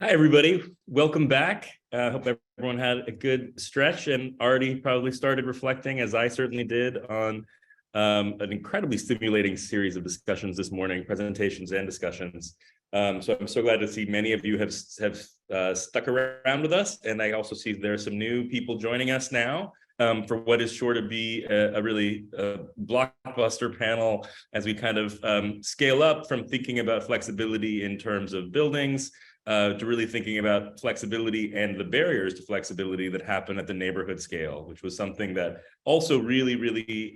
Hi, everybody. Welcome back. I hope everyone had a good stretch and already probably started reflecting, as I certainly did, on an incredibly stimulating series of discussions this morning, presentations and discussions. So I'm so glad to see many of you have stuck around with us. And I also see there are some new people joining us now for what is sure to be a really blockbuster panel as we kind of scale up from thinking about flexibility in terms of buildings to really thinking about flexibility and the barriers to flexibility that happen at the neighborhood scale, which was something that also really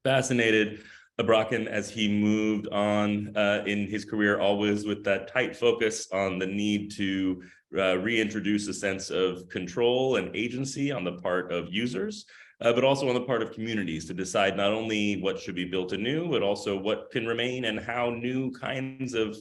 fascinated Bracken as he moved on in his career, always with that tight focus on the need to reintroduce a sense of control and agency on the part of users, but also on the part of communities to decide not only what should be built anew, but also what can remain and how new kinds of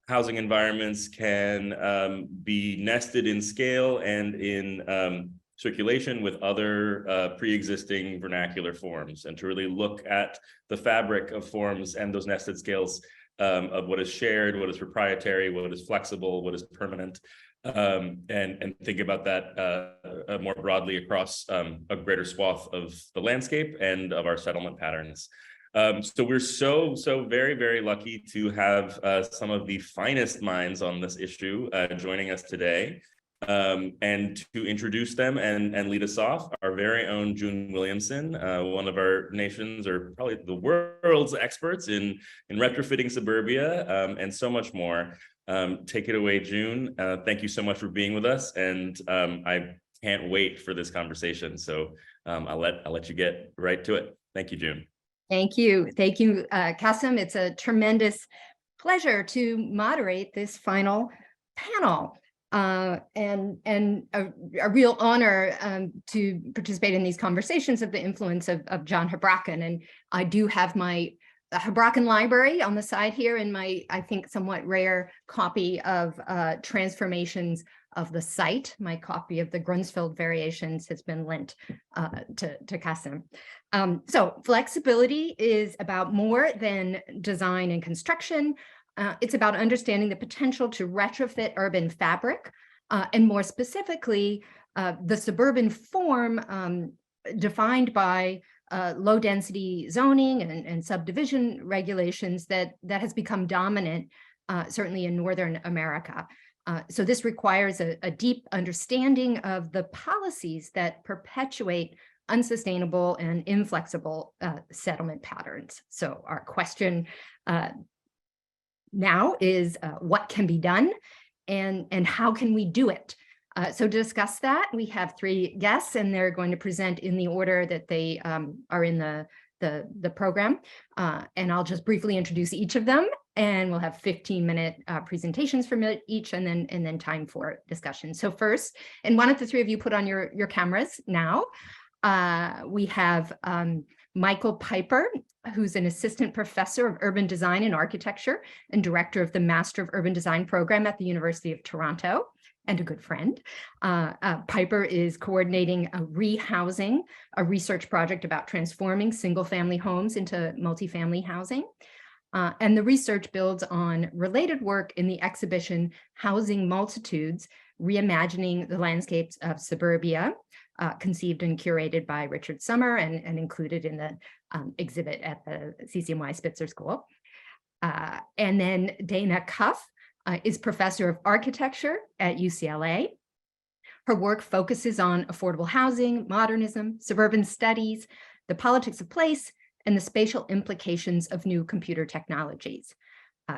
housing environments can be nested in scale and in circulation with other pre-existing vernacular forms, and to really look at the fabric of forms and those nested scales of what is shared, what is proprietary, what is flexible, what is permanent, and think about that more broadly across a greater swath of the landscape and of our settlement patterns. So we're so very lucky to have some of the finest minds on this issue joining us today. And to introduce them and lead us off, our very own June Williamson, one of our nation's, or probably the world's, experts in retrofitting suburbia and so much more. Take it away, June. Thank you so much for being with us, and I can't wait for this conversation. So I'll let you get right to it. Thank you, June. Thank you, Cassim. It's a tremendous pleasure to moderate this final panel. And a real honor to participate in these conversations of the influence of John Houbraken. And I do have my Houbraken library on the side here in my, I think, somewhat rare copy of Transformations of the Site. My copy of the Grunsfeld Variations has been lent to Cassim. So flexibility is about more than design and construction. It's about understanding the potential to retrofit urban fabric, and more specifically, the suburban form defined by low density zoning and subdivision regulations that has become dominant, certainly in Northern America. So this requires a deep understanding of the policies that perpetuate unsustainable and inflexible settlement patterns. So our question now is what can be done and how can we do it? So to discuss that, we have three guests, and they're going to present in the order that they are in the program. And I'll just briefly introduce each of them, and we'll have 15-minute presentations from each, and then time for discussion. So first, and why don't the three of you put on your cameras now? We have Michael Piper, who's an assistant professor of urban design and architecture and director of the Master of Urban Design program at the University of Toronto, and a good friend. Piper is coordinating a rehousing, a research project about transforming single-family homes into multifamily housing. And the research builds on related work in the exhibition Housing Multitudes, Reimagining the Landscapes of Suburbia, conceived and curated by Richard Sommer and included in the exhibit at the CCNY Spitzer School. And then Dana Cuff is professor of architecture at UCLA. Her work focuses on affordable housing, modernism, suburban studies, the politics of place, and the spatial implications of new computer technologies.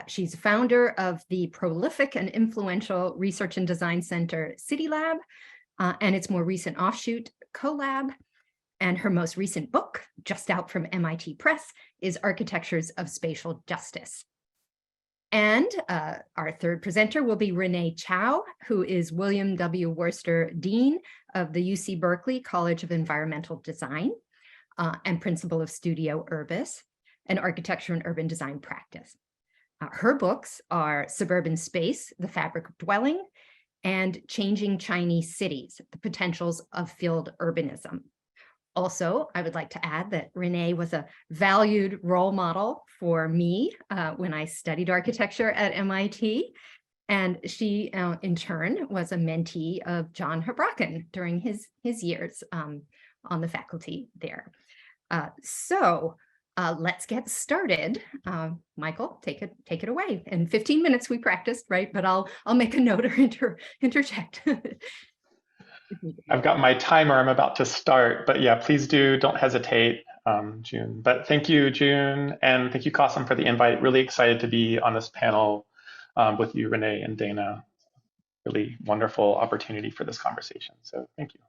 She's founder of the prolific and influential research and design center CityLab, and its more recent offshoot, CoLab. And her most recent book, just out from MIT Press, is Architectures of Spatial Justice. And our third presenter will be Renee Chow, who is William W. Worcester Dean of the UC Berkeley College of Environmental Design and principal of Studio Urbis, an architecture and urban design practice. Her books are Suburban Space, The Fabric of Dwelling, and Changing Chinese Cities, The Potentials of Field Urbanism. Also, I would like to add that Renee was a valued role model for me when I studied architecture at MIT. And she, in turn, was a mentee of John Hebraken during his years on the faculty there. So let's get started. Michael, take it away. In 15 minutes we practiced, right? But I'll make a note or interject. I've got my timer. I'm about to start, but yeah, please don't hesitate, June. But thank you, June, and thank you, Cassim, for the invite. Really excited to be on this panel with you, Renee and Dana. Really wonderful opportunity for this conversation. So thank you.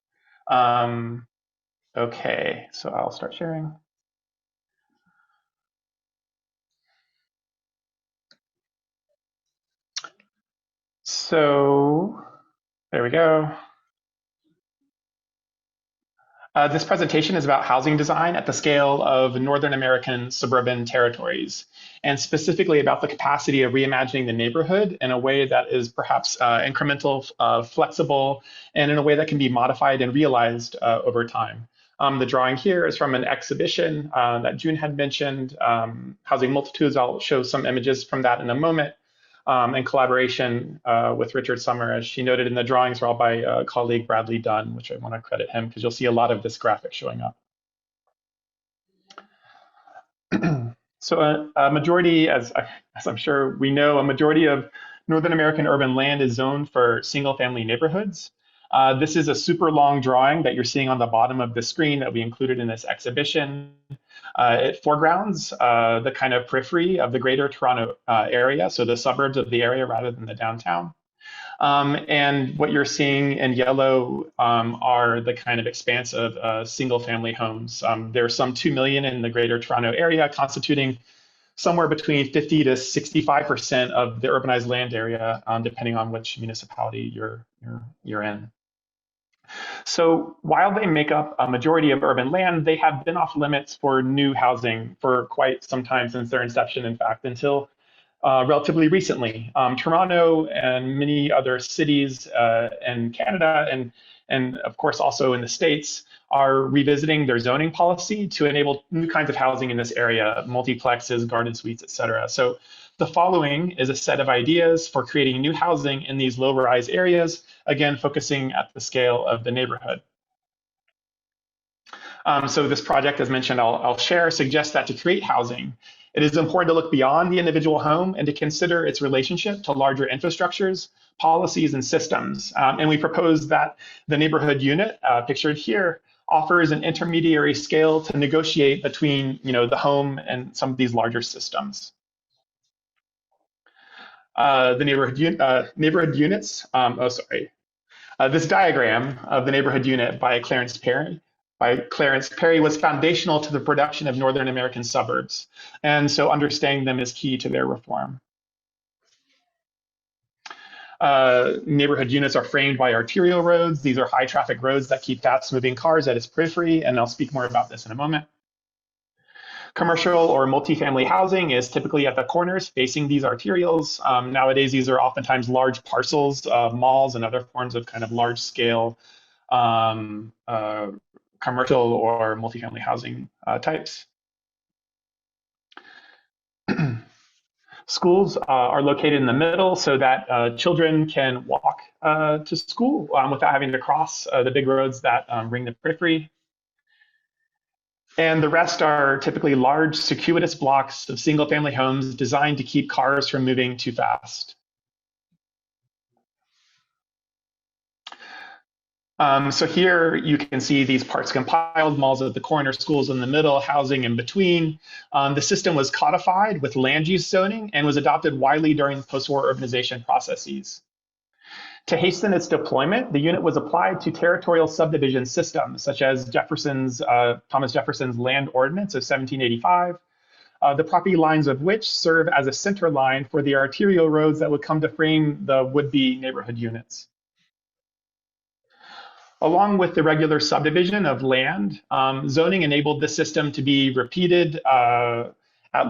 Okay, so I'll start sharing. So there we go. This presentation is about housing design at the scale of Northern American suburban territories, and specifically about the capacity of reimagining the neighborhood in a way that is perhaps incremental, flexible, and in a way that can be modified and realized over time. The drawing here is from an exhibition that June had mentioned, Housing Multitudes. I'll show some images from that in a moment. In collaboration with Richard Summer, as she noted in the drawings, are all by colleague Bradley Dunn, which I want to credit him because you'll see a lot of this graphic showing up. So a majority, as I'm sure we know, a majority of Northern American urban land is zoned for single-family neighborhoods. This is a super long drawing that you're seeing on the bottom of the screen that we included in this exhibition. It foregrounds the kind of periphery of the greater Toronto area, so the suburbs of the area rather than the downtown. And what you're seeing in yellow are the kind of expanse of single-family homes. There are some 2 million in the greater Toronto area, constituting somewhere between 50 to 65% of the urbanized land area, depending on which municipality you're in. So while they make up a majority of urban land, they have been off limits for new housing for quite some time since their inception, in fact, until relatively recently. Toronto and many other cities in Canada and of course also in the States are revisiting their zoning policy to enable new kinds of housing in this area, multiplexes, garden suites, et cetera. So the following is a set of ideas for creating new housing in these low-rise areas, again, focusing at the scale of the neighborhood. So this project, as mentioned, I'll share, suggests that to create housing, it is important to look beyond the individual home and to consider its relationship to larger infrastructures, policies, and systems. And we propose that the neighborhood unit, pictured here, offers an intermediary scale to negotiate between the home and some of these larger systems. The neighborhood units, this diagram of the neighborhood unit by Clarence Perry was foundational to the production of Northern American suburbs. And so understanding them is key to their reform. Neighborhood units are framed by arterial roads. These are high traffic roads that keep fast moving cars at its periphery. And I'll speak more about this in a moment. Commercial or multifamily housing is typically at the corners facing these arterials. Nowadays, these are oftentimes large parcels of malls and other forms of kind of large scale commercial or multifamily housing types. Schools are located in the middle so that children can walk to school without having to cross the big roads that ring the periphery. And the rest are typically large, circuitous blocks of single-family homes designed to keep cars from moving too fast. So here you can see these parts compiled, malls at the corner, schools in the middle, housing in between. The system was codified with land use zoning and was adopted widely during post-war urbanization processes. To hasten its deployment, the unit was applied to territorial subdivision systems, such as Thomas Jefferson's Land Ordinance of 1785, the property lines of which serve as a center line for the arterial roads that would come to frame the would-be neighborhood units. Along with the regular subdivision of land, zoning enabled the system to be repeated at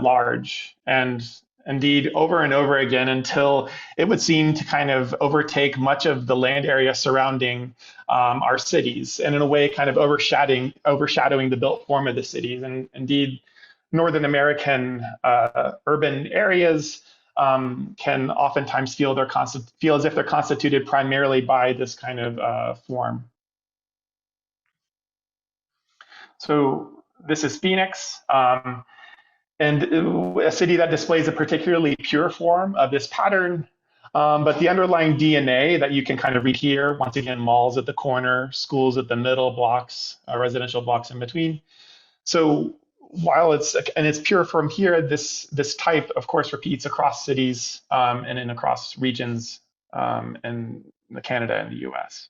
large, and indeed over and over again until it would seem to kind of overtake much of the land area surrounding our cities, and in a way kind of overshadowing the built form of the cities. And indeed, Northern American urban areas can oftentimes feel as if they're constituted primarily by this kind of form. So this is Phoenix, and a city that displays a particularly pure form of this pattern. But the underlying DNA that you can kind of read here, once again, malls at the corner, schools at the middle, blocks, residential blocks in between. So while it's pure form here, this type, of course, repeats across cities and across regions in Canada and the US.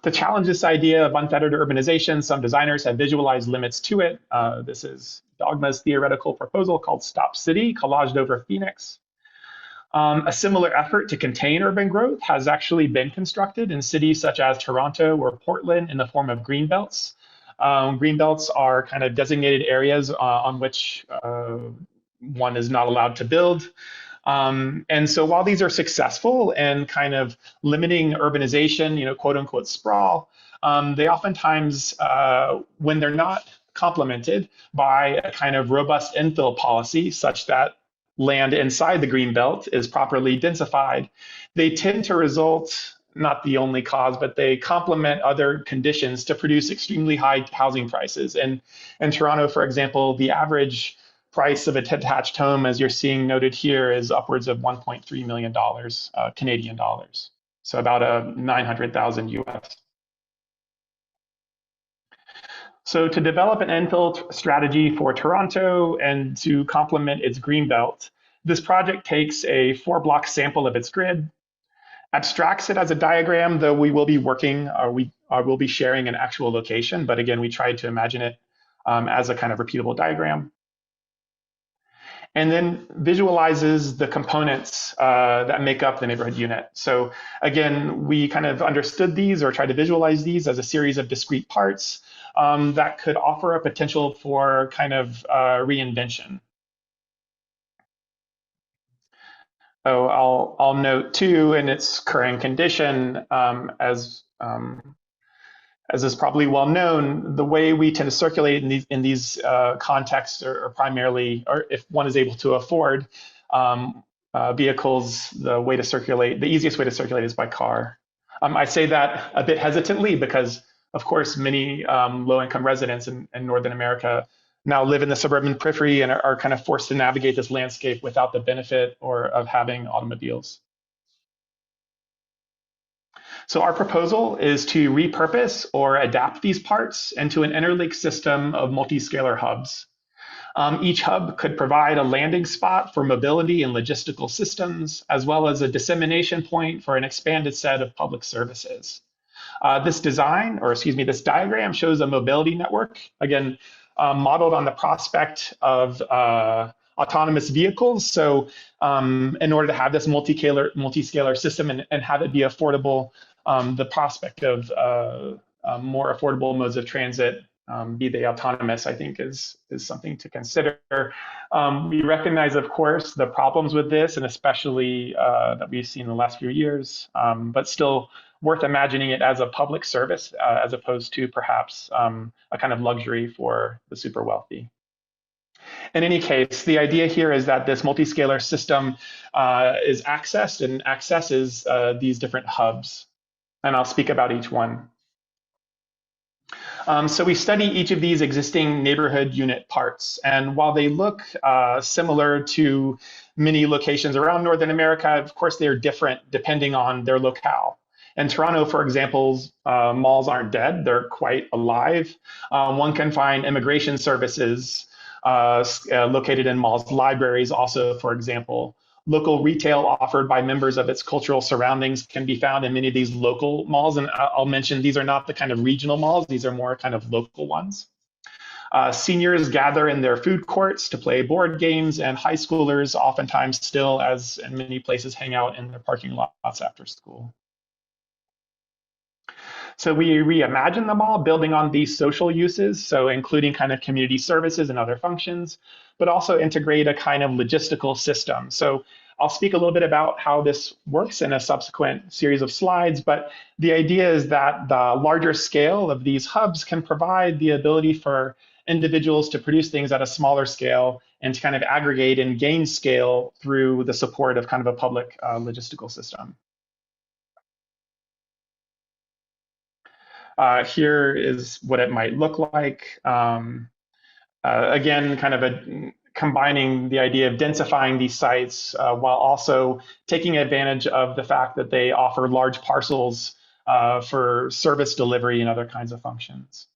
To challenge this idea of unfettered urbanization, some designers have visualized limits to it. This is Dogma's theoretical proposal called Stop City, collaged over Phoenix. A similar effort to contain urban growth has actually been constructed in cities such as Toronto or Portland in the form of greenbelts. Greenbelts are kind of designated areas on which one is not allowed to build. And so while these are successful in kind of limiting urbanization, quote unquote sprawl, they oftentimes, when they're not complemented by a kind of robust infill policy such that land inside the greenbelt is properly densified, they tend to result, not the only cause, but they complement other conditions to produce extremely high housing prices. And in Toronto, for example, the average price of a detached home, as you're seeing noted here, is upwards of $1.3 million Canadian dollars. So about 900,000 US. So to develop an infill strategy for Toronto and to complement its greenbelt, this project takes a 4-block sample of its grid, abstracts it as a diagram, though we will be working, we will be sharing an actual location, but again, we tried to imagine it as a kind of repeatable diagram. And then visualizes the components that make up the neighborhood unit. So again, we kind of understood these or tried to visualize these as a series of discrete parts that could offer a potential for kind of reinvention. So I'll note too, in its current condition, as is probably well known, the way we tend to circulate in these contexts are primarily, or if one is able to afford vehicles, the easiest way to circulate is by car. I say that a bit hesitantly because, of course, many low-income residents in Northern America now live in the suburban periphery and are kind of forced to navigate this landscape without the benefit of having automobiles. So our proposal is to repurpose or adapt these parts into an interlinked system of multi-scalar hubs. Each hub could provide a landing spot for mobility and logistical systems, as well as a dissemination point for an expanded set of public services. This diagram shows a mobility network, again, modeled on the prospect of autonomous vehicles. So in order to have this multi-scalar system and have it be affordable, the prospect of more affordable modes of transit, be they autonomous, I think is something to consider. We recognize, of course, the problems with this, and especially that we've seen in the last few years, but still worth imagining it as a public service as opposed to perhaps a kind of luxury for the super wealthy. In any case, the idea here is that this multi-scalar system is accessed and accesses these different hubs. And I'll speak about each one. So we study each of these existing neighborhood unit parts. And while they look similar to many locations around Northern America, of course, they're different depending on their locale. In Toronto, for example, malls aren't dead, they're quite alive. One can find immigration services located in malls, libraries also, for example. Local retail offered by members of its cultural surroundings can be found in many of these local malls. And I'll mention these are not the kind of regional malls, these are more kind of local ones. Seniors gather in their food courts to play board games, and high schoolers oftentimes still, as in many places, hang out in their parking lots after school. So we reimagine the mall, building on these social uses, so including kind of community services and other functions, but also integrate a kind of logistical system. So I'll speak a little bit about how this works in a subsequent series of slides, but the idea is that the larger scale of these hubs can provide the ability for individuals to produce things at a smaller scale and to kind of aggregate and gain scale through the support of kind of a public logistical system. Here is what it might look like. Again, kind of combining the idea of densifying these sites while also taking advantage of the fact that they offer large parcels for service delivery and other kinds of functions.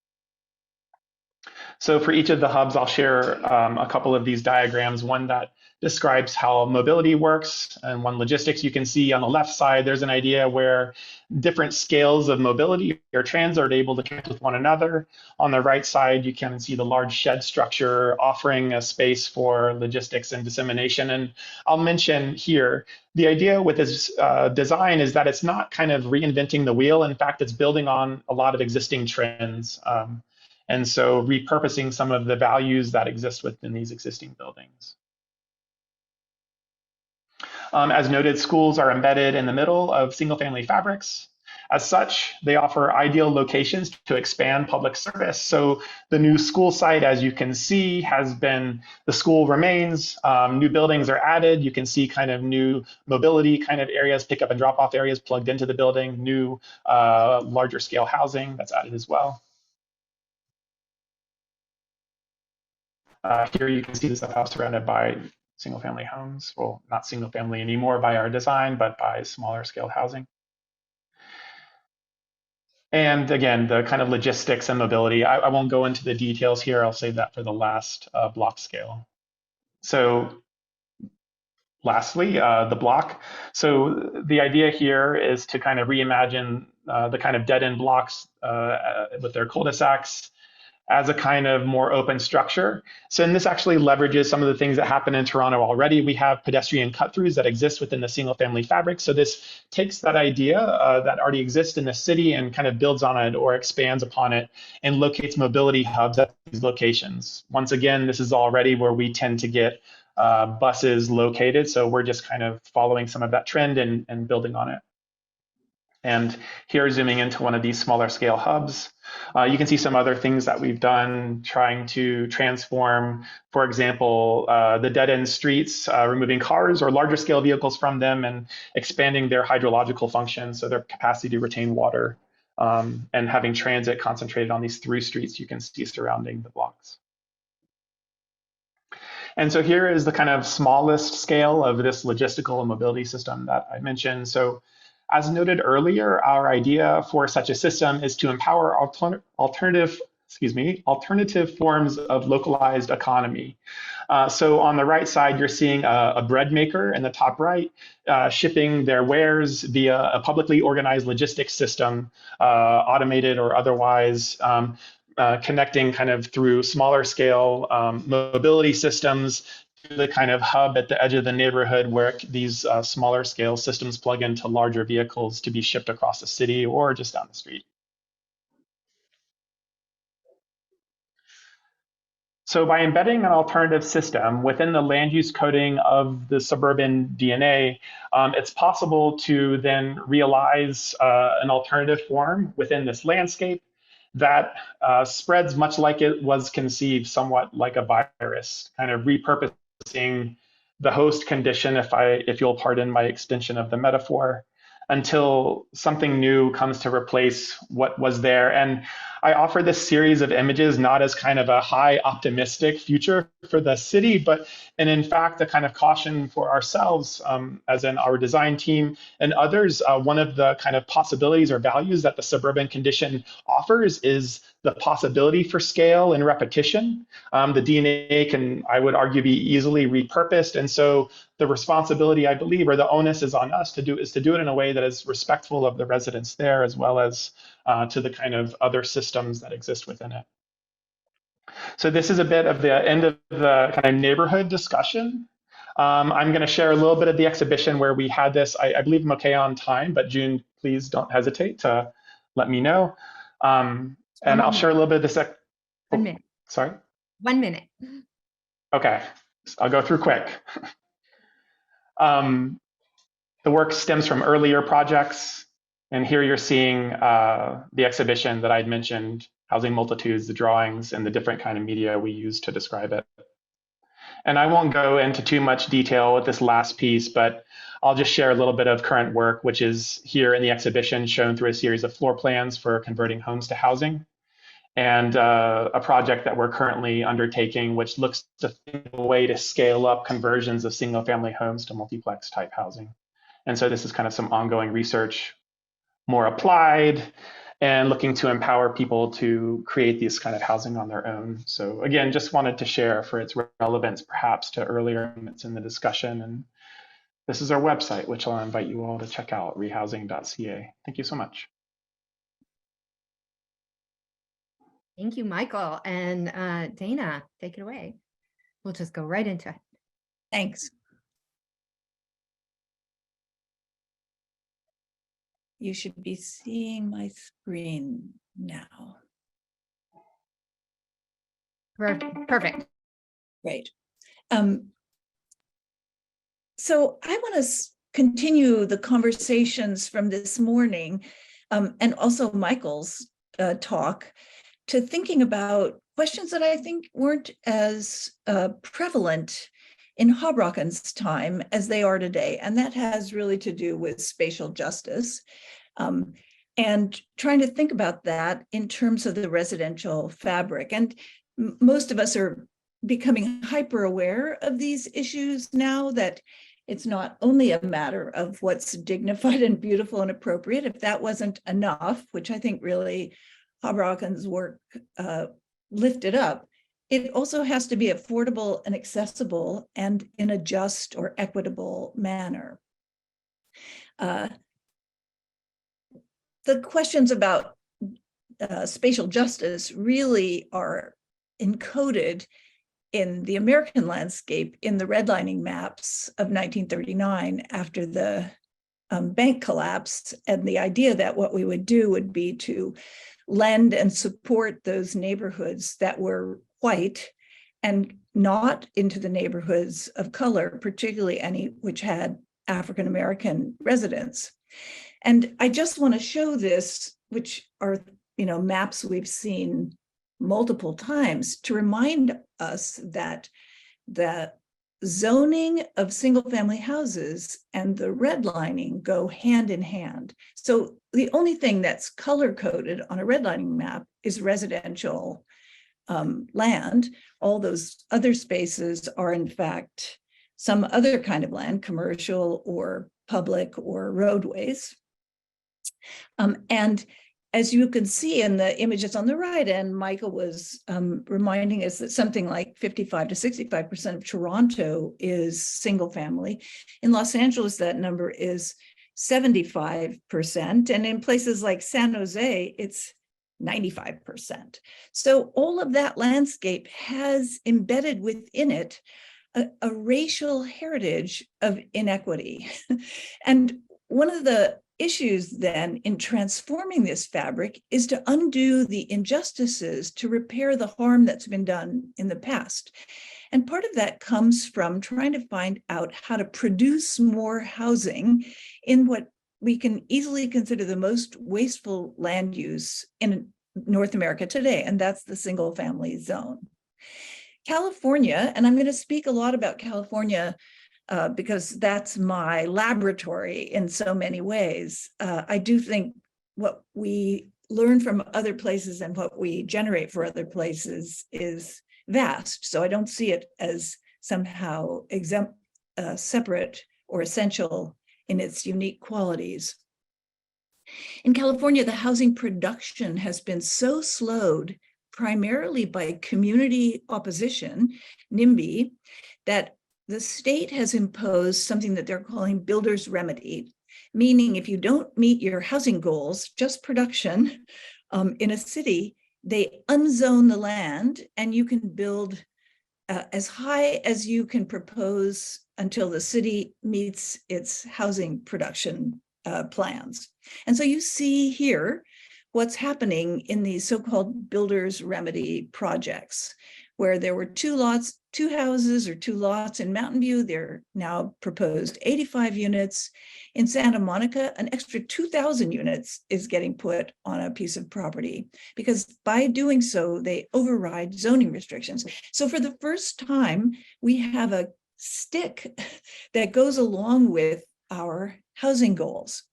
So for each of the hubs, I'll share a couple of these diagrams, one that describes how mobility works and one logistics. You can see on the left side, there's an idea where different scales of mobility or transit are able to connect with one another. On the right side, you can see the large shed structure offering a space for logistics and dissemination. And I'll mention here, the idea with this design is that it's not kind of reinventing the wheel. In fact, it's building on a lot of existing trends. And so repurposing some of the values that exist within these existing buildings. As noted, schools are embedded in the middle of single-family fabrics. As such, they offer ideal locations to expand public service. So the new school site, as you can see, the school remains, new buildings are added. You can see kind of new mobility kind of areas, pick up and drop off areas plugged into the building, new larger scale housing that's added as well. Here you can see this house surrounded by single family homes. Well, not single family anymore by our design, but by smaller scale housing. And again, the kind of logistics and mobility, I won't go into the details here. I'll save that for the last block scale. So lastly, the block. So the idea here is to kind of reimagine the kind of dead end blocks with their cul-de-sacs as a kind of more open structure. So and this actually leverages some of the things that happen in Toronto already. We have pedestrian cut-throughs that exist within the single family fabric. So this takes that idea that already exists in the city and kind of builds on it or expands upon it and locates mobility hubs at these locations. Once again, this is already where we tend to get buses located. So we're just kind of following some of that trend and building on it. And here, zooming into one of these smaller scale hubs, you can see some other things that we've done trying to transform, for example, the dead end streets, removing cars or larger scale vehicles from them and expanding their hydrological function, so their capacity to retain water, and having transit concentrated on these through streets you can see surrounding the blocks. And so here is the kind of smallest scale of this logistical and mobility system that I mentioned. So as noted earlier, our idea for such a system is to empower alternative forms of localized economy. So on the right side, you're seeing a bread maker in the top right, shipping their wares via a publicly organized logistics system, automated or otherwise, connecting kind of through smaller scale mobility systems to the kind of hub at the edge of the neighborhood where these smaller scale systems plug into larger vehicles to be shipped across the city or just down the street. So by embedding an alternative system within the land use coding of the suburban DNA, it's possible to then realize an alternative form within this landscape that spreads much like it was conceived, somewhat like a virus, kind of repurposing the host condition, if you'll pardon my extension of the metaphor, until something new comes to replace what was there. And I offer this series of images not as kind of a high optimistic future for the city, and in fact, a kind of caution for ourselves, as in our design team and others. One of the kind of possibilities or values that the suburban condition offers is the possibility for scale and repetition. The DNA can, I would argue, be easily repurposed. And so the responsibility, I believe, or the onus is on us to do it in a way that is respectful of the residents there, as well as to the kind of other systems that exist within it. So this is a bit of the end of the kind of neighborhood discussion. I'm going to share a little bit of the exhibition where we had this. I believe I'm okay on time, but June, please don't hesitate to let me know. And I'll share a little bit of this. 1 minute. Sorry? 1 minute. Okay, I'll go through quick. The work stems from earlier projects. And here you're seeing the exhibition that I'd mentioned housing multitudes, the drawings, and the different kind of media we use to describe it. And I won't go into too much detail with this last piece, but I'll just share a little bit of current work, which is here in the exhibition shown through a series of floor plans for converting homes to housing, and a project that we're currently undertaking, which looks to think of a way to scale up conversions of single family homes to multiplex type housing. And so this is kind of some ongoing research, more applied, and looking to empower people to create this kind of housing on their own. So again, just wanted to share for its relevance perhaps to earlier moments in the discussion. And this is our website, which I'll invite you all to check out, rehousing.ca. Thank you so much. Thank you, Michael. And Dana, take it away. We'll just go right into it. Thanks. You should be seeing my screen now. Perfect. Great. So I want to continue the conversations from this morning and also Michael's talk to thinking about questions that I think weren't as prevalent in Houbraken's time as they are today. And that has really to do with spatial justice and trying to think about that in terms of the residential fabric. And most of us are becoming hyper aware of these issues now, that it's not only a matter of what's dignified and beautiful and appropriate. If that wasn't enough, which I think really Houbraken's work lifted up, it also has to be affordable and accessible and in a just or equitable manner. The questions about spatial justice really are encoded in the American landscape in the redlining maps of 1939 after the bank collapse, and the idea that what we would do would be to lend and support those neighborhoods that were white and not into the neighborhoods of color, particularly any which had African-American residents. And I just want to show this, which are, maps we've seen multiple times, to remind us that the zoning of single-family houses and the redlining go hand in hand. So the only thing that's color-coded on a redlining map is residential land. All those other spaces are, in fact, some other kind of land, commercial or public or roadways. And as you can see in the images on the right, and Michael was reminding us that something like 55 to 65% of Toronto is single family. In Los Angeles, that number is 75%. And in places like San Jose, it's 95%. So all of that landscape has embedded within it a racial heritage of inequity. And one of the issues then in transforming this fabric is to undo the injustices, to repair the harm that's been done in the past. And part of that comes from trying to find out how to produce more housing in what we can easily consider the most wasteful land use in North America today, and that's the single family zone. California, and I'm going to speak a lot about California because that's my laboratory in so many ways. I do think what we learn from other places and what we generate for other places is vast. So I don't see it as somehow separate or essential in its unique qualities. In California, the housing production has been so slowed primarily by community opposition, NIMBY, that the state has imposed something that they're calling builder's remedy, meaning if you don't meet your housing goals, just production in a city, they unzone the land and you can build as high as you can propose until the city meets its housing production plans. And so you see here what's happening in these so-called builder's remedy projects, where there were two houses or two lots in Mountain View. They're now proposed 85 units. In Santa Monica, an extra 2,000 units is getting put on a piece of property because by doing so, they override zoning restrictions. So for the first time, we have a stick that goes along with our housing goals.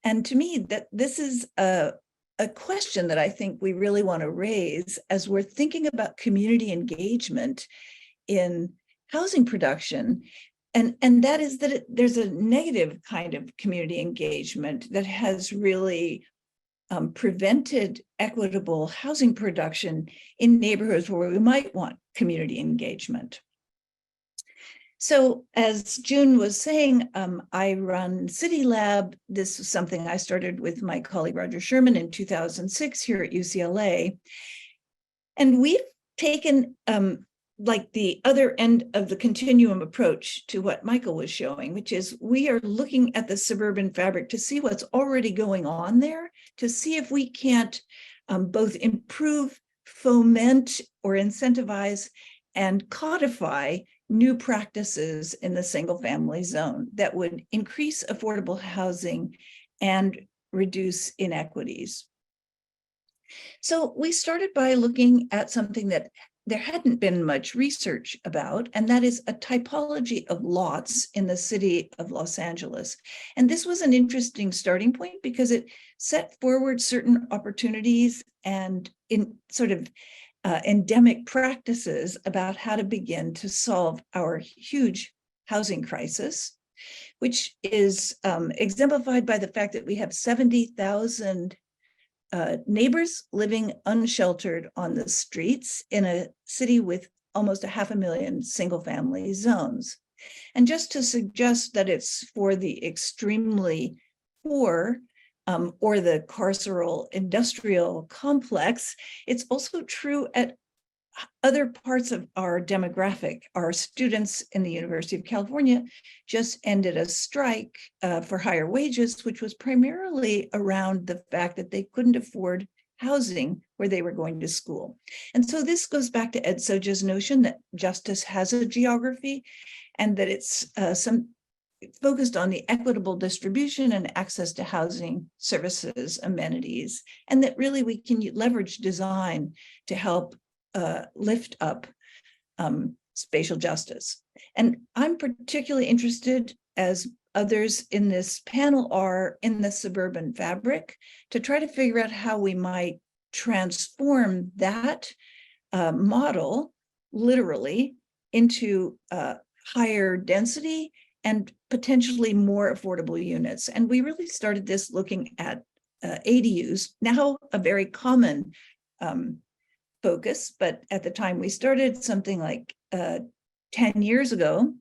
And to me, that this is a question that I think we really want to raise as we're thinking about community engagement in housing production. And that is that there's a negative kind of community engagement that has really prevented equitable housing production in neighborhoods where we might want community engagement. So as June was saying, I run City Lab. This is something I started with my colleague Roger Sherman in 2006 here at UCLA. And we've taken like the other end of the continuum approach to what Michael was showing, which is we are looking at the suburban fabric to see what's already going on there, to see if we can't both improve, foment, or incentivize and codify new practices in the single family zone that would increase affordable housing and reduce inequities. So we started by looking at something that there hadn't been much research about, and that is a typology of lots in the city of Los Angeles. And this was an interesting starting point because it set forward certain opportunities and in sort of endemic practices about how to begin to solve our huge housing crisis, which is exemplified by the fact that we have 70,000 neighbors living unsheltered on the streets in a city with almost 500,000 single-family zones. And just to suggest that it's for the extremely poor or the carceral industrial complex, it's also true at other parts of our demographic. Our students in the University of California just ended a strike for higher wages, which was primarily around the fact that they couldn't afford housing where they were going to school. And so this goes back to Ed Soja's notion that justice has a geography and that it's focused on the equitable distribution and access to housing, services, amenities, and that really we can leverage design to help lift up spatial justice. And I'm particularly interested, as others in this panel are, in the suburban fabric to try to figure out how we might transform that model literally into higher density and potentially more affordable units. And we really started this looking at ADUs, now a very common focus, but at the time we started, something like 10 years ago,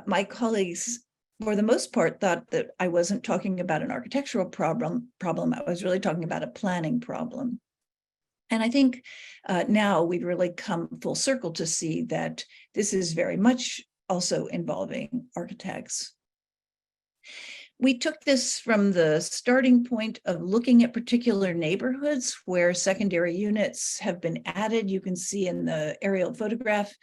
my colleagues, for the most part, thought that I wasn't talking about an architectural problem. I was really talking about a planning problem. And I think now we've really come full circle to see that this is very much also involving architects. We took this from the starting point of looking at particular neighborhoods where secondary units have been added. You can see in the aerial photograph,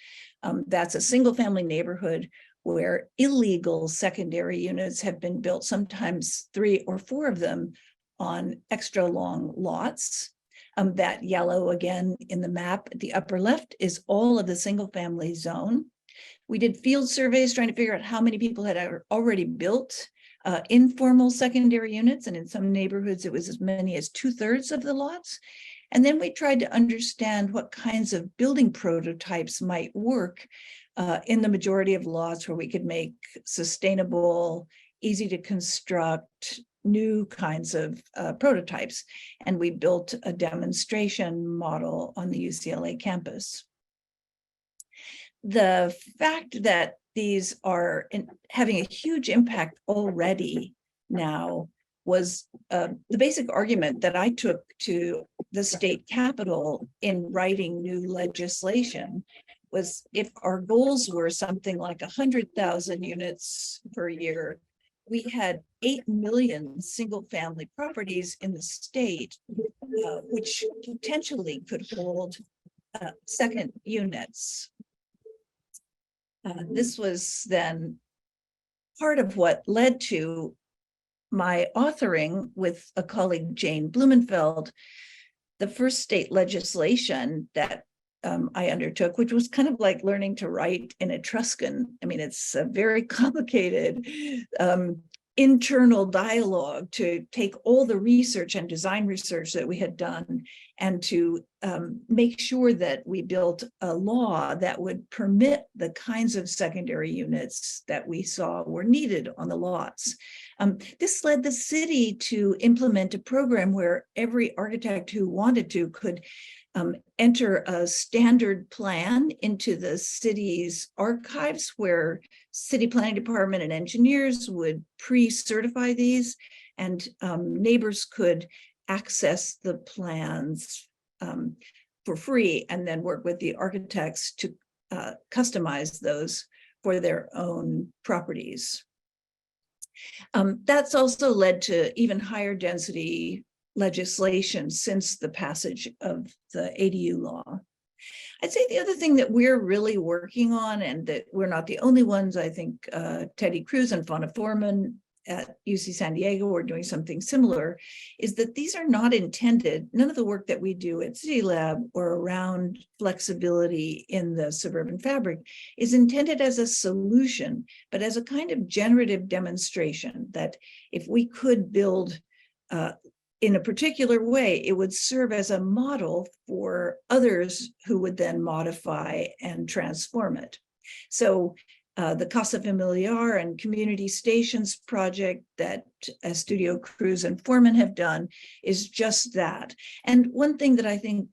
that's a single family neighborhood where illegal secondary units have been built, sometimes 3 or 4 of them on extra long lots. That yellow again in the map at the upper left is all of the single family zone. We did field surveys trying to figure out how many people had already built informal secondary units, and in some neighborhoods it was as many as 2/3 of the lots. And then we tried to understand what kinds of building prototypes might work in the majority of lots where we could make sustainable, easy to construct, new kinds of prototypes. And we built a demonstration model on the UCLA campus. The fact that these are having a huge impact already now was the basic argument that I took to the state capitol in writing new legislation, was if our goals were something like 100,000 units per year, we had 8 million single family properties in the state, which potentially could hold second units. This was then part of what led to my authoring with a colleague, Jane Blumenfeld, the first state legislation that I undertook, which was kind of like learning to write in Etruscan. I mean, it's a very complicated internal dialogue to take all the research and design research that we had done and to make sure that we built a law that would permit the kinds of secondary units that we saw were needed on the lots. This led the city to implement a program where every architect who wanted to could enter a standard plan into the city's archives, where city planning department and engineers would pre-certify these, and neighbors could access the plans for free and then work with the architects to customize those for their own properties. That's also led to even higher density legislation since the passage of the ADU law. I'd say the other thing that we're really working on, and that we're not the only ones, I think Teddy Cruz and Fauna Foreman at UC San Diego are doing something similar, is that these are not intended, none of the work that we do at City Lab or around flexibility in the suburban fabric is intended as a solution, but as a kind of generative demonstration that if we could build in a particular way, it would serve as a model for others who would then modify and transform it. So the Casa Familiar and Community Stations project that Studio Cruz and Foreman have done is just that. And one thing that I think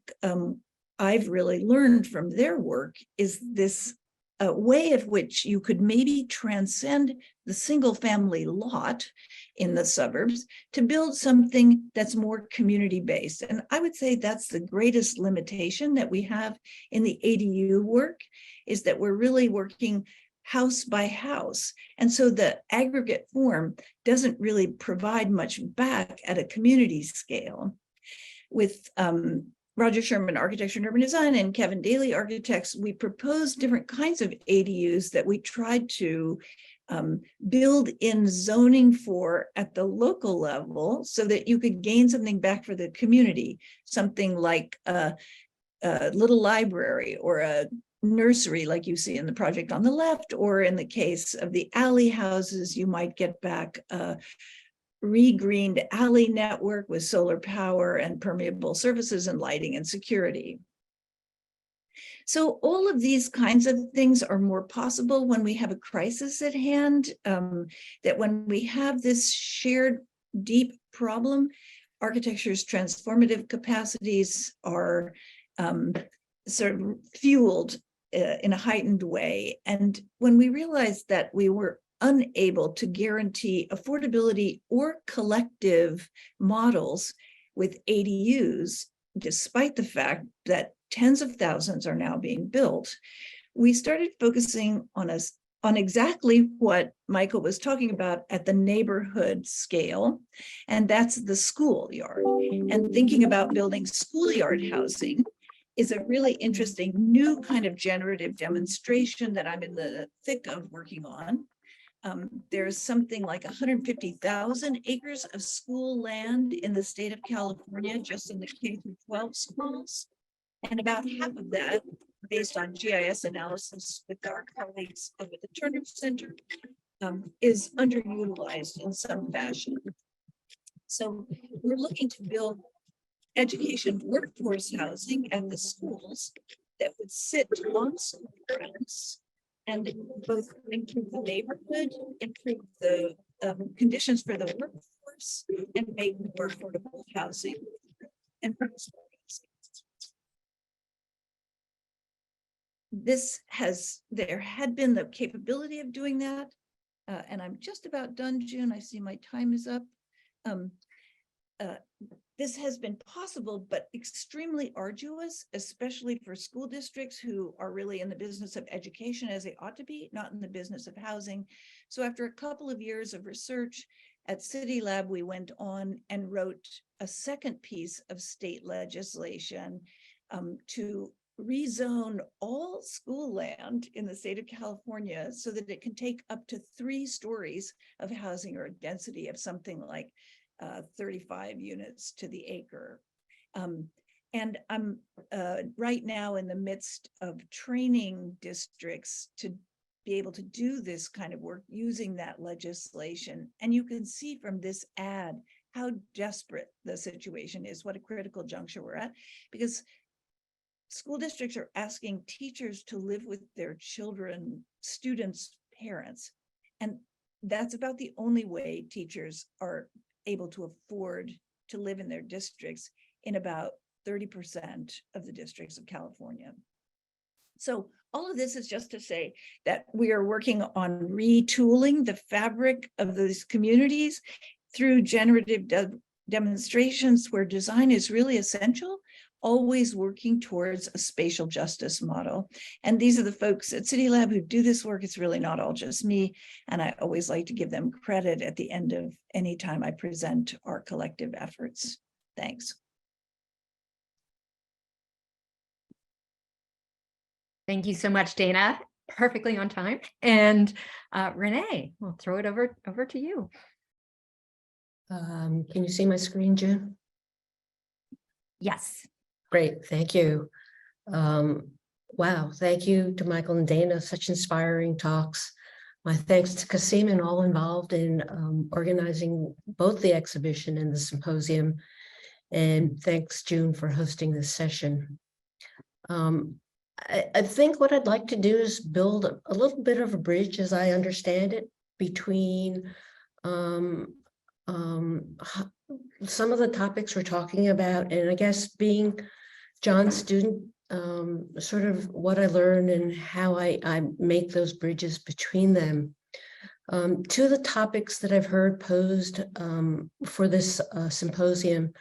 I've really learned from their work is this way of which you could maybe transcend the single family lot in the suburbs to build something that's more community based. And I would say that's the greatest limitation that we have in the ADU work, is that we're really working house by house. And so the aggregate form doesn't really provide much back at a community scale. With Roger Sherman Architecture and Urban Design and Kevin Daly Architects, we proposed different kinds of ADUs that we tried to build in zoning for at the local level so that you could gain something back for the community, something like a little library or a nursery like you see in the project on the left, or in the case of the alley houses, you might get back a regreened alley network with solar power and permeable surfaces and lighting and security. So all of these kinds of things are more possible when we have a crisis at hand, that when we have this shared deep problem, architecture's transformative capacities are sort of fueled in a heightened way. And when we realized that we were unable to guarantee affordability or collective models with ADUs, despite the fact that tens of thousands are now being built, we started focusing on exactly what Michael was talking about at the neighborhood scale, and that's the schoolyard. And thinking about building schoolyard housing is a really interesting new kind of generative demonstration that I'm in the thick of working on. There's something like 150,000 acres of school land in the state of California, just in the K-12 schools. And about half of that, based on GIS analysis with our colleagues over the Turner Center, is underutilized in some fashion. So we're looking to build education workforce housing at the schools that would sit on school grounds and both improve the neighborhood, improve the conditions for the workforce, and make more affordable housing and there had been the capability of doing that, and I'm just about done, June. I see my time is up. This has been possible, but extremely arduous, especially for school districts who are really in the business of education as they ought to be, not in the business of housing. So after a couple of years of research at City Lab, we went on and wrote a second piece of state legislation to rezone all school land in the state of California so that it can take up to 3 stories of housing, or a density of something like 35 units to the acre. And I'm right now in the midst of training districts to be able to do this kind of work using that legislation. And you can see from this ad how desperate the situation is, what a critical juncture we're at, because school districts are asking teachers to live with their children, students, parents. And that's about the only way teachers are able to afford to live in their districts in about 30% of the districts of California. So all of this is just to say that we are working on retooling the fabric of those communities through generative demonstrations where design is really essential, always working towards a spatial justice model. And these are the folks at City Lab who do this work. It's really not all just me. And I always like to give them credit at the end of any time I present our collective efforts. Thanks. Thank you so much, Dana. Perfectly on time. And Renee, we'll throw it over to you. Can you see my screen, June? Yes. Great, thank you. Wow, thank you to Michael and Dana, such inspiring talks. My thanks to Cassim and all involved in organizing both the exhibition and the symposium. And thanks, June, for hosting this session. I think what I'd like to do is build a little bit of a bridge, as I understand it, between some of the topics we're talking about, and I guess being John's student, sort of what I learned and how I make those bridges between them. Two of the topics that I've heard posed for this symposium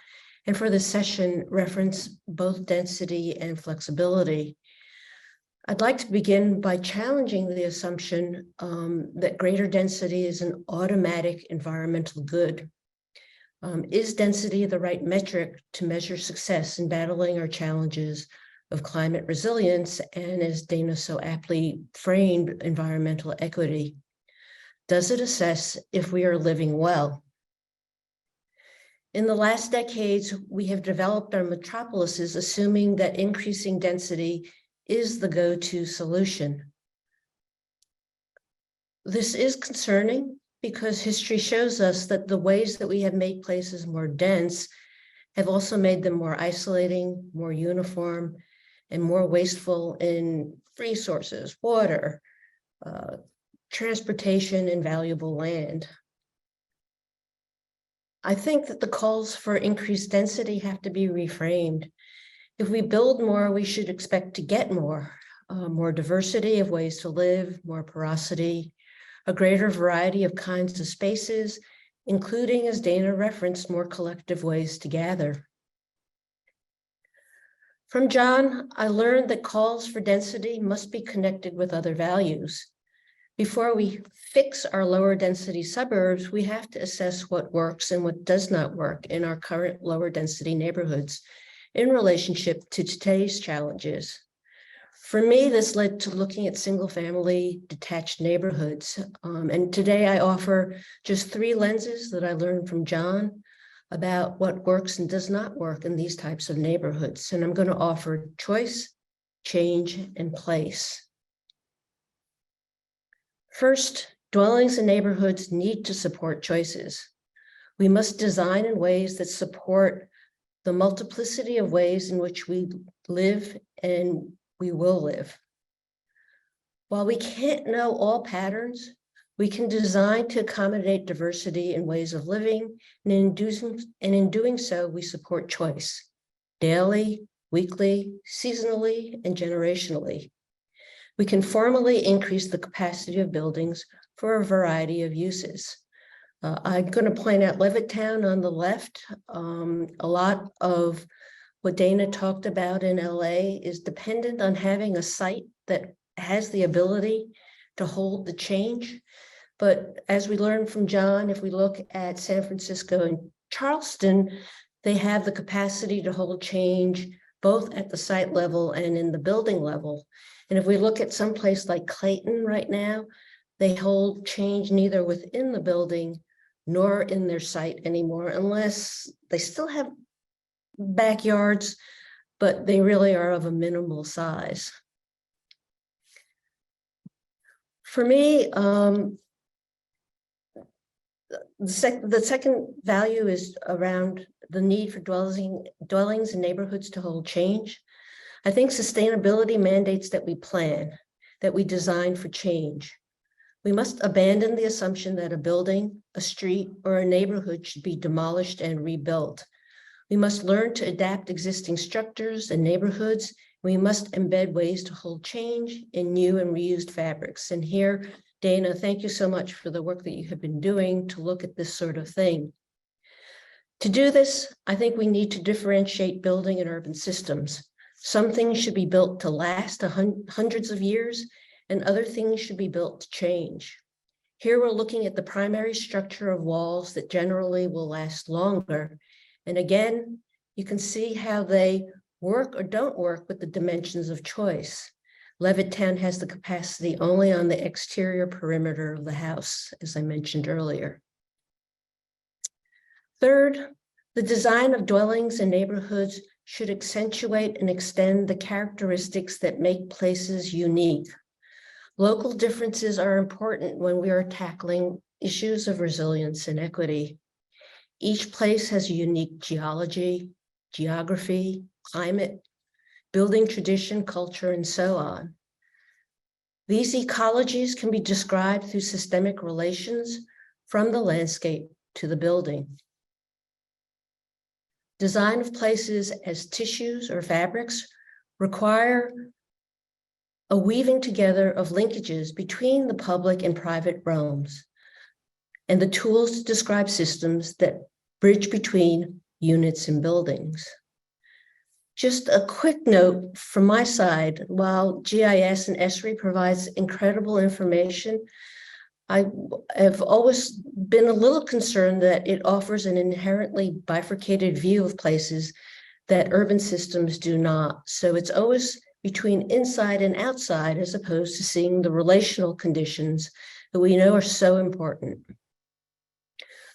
and for this session reference both density and flexibility. I'd like to begin by challenging the assumption that greater density is an automatic environmental good. Is density the right metric to measure success in battling our challenges of climate resilience and, as Dana so aptly framed, environmental equity? Does it assess if we are living well? In the last decades, we have developed our metropolises assuming that increasing density is the go-to solution. This is concerning because history shows us that the ways that we have made places more dense have also made them more isolating, more uniform, and more wasteful in resources, water, transportation, and valuable land. I think that the calls for increased density have to be reframed. If we build more, we should expect to get more, more diversity of ways to live, more porosity, a greater variety of kinds of spaces, including, as Dana referenced, more collective ways to gather. From John, I learned that calls for density must be connected with other values. Before we fix our lower density suburbs, we have to assess what works and what does not work in our current lower density neighborhoods in relationship to today's challenges. For me, this led to looking at single family detached neighborhoods. And today I offer just 3 lenses that I learned from John about what works and does not work in these types of neighborhoods. And I'm going to offer choice, change, and place. First, dwellings and neighborhoods need to support choices. We must design in ways that support the multiplicity of ways in which we live and we will live. While we can't know all patterns, we can design to accommodate diversity in ways of living, and in doing so, we support choice, daily, weekly, seasonally, and generationally. We can formally increase the capacity of buildings for a variety of uses. I'm going to point out Levittown on the left. A lot of what Dana talked about in LA is dependent on having a site that has the ability to hold the change. But as we learned from John, if we look at San Francisco and Charleston, they have the capacity to hold change both at the site level and in the building level. And if we look at some place like Clayton right now, they hold change neither within the building nor in their site anymore, unless they still have backyards, but they really are of a minimal size. For me, the second value is around the need for dwellings and neighborhoods to hold change. I think sustainability mandates that we plan, that we design for change. We must abandon the assumption that a building, a street, or a neighborhood should be demolished and rebuilt. We must learn to adapt existing structures and neighborhoods. We must embed ways to hold change in new and reused fabrics. And here, Dana, thank you so much for the work that you have been doing to look at this sort of thing. To do this, I think we need to differentiate building and urban systems. Some things should be built to last hundreds of years, and other things should be built to change. Here we're looking at the primary structure of walls that generally will last longer. And again, you can see how they work or don't work with the dimensions of choice. Levittown has the capacity only on the exterior perimeter of the house, as I mentioned earlier. Third, the design of dwellings and neighborhoods should accentuate and extend the characteristics that make places unique. Local differences are important when we are tackling issues of resilience and equity. Each place has a unique geology, geography, climate, building tradition, culture, and so on. These ecologies can be described through systemic relations from the landscape to the building. Design of places as tissues or fabrics require a weaving together of linkages between the public and private realms, and the tools to describe systems that bridge between units and buildings. Just a quick note from my side, while GIS and ESRI provides incredible information, I have always been a little concerned that it offers an inherently bifurcated view of places that urban systems do not. So it's always between inside and outside, as opposed to seeing the relational conditions that we know are so important.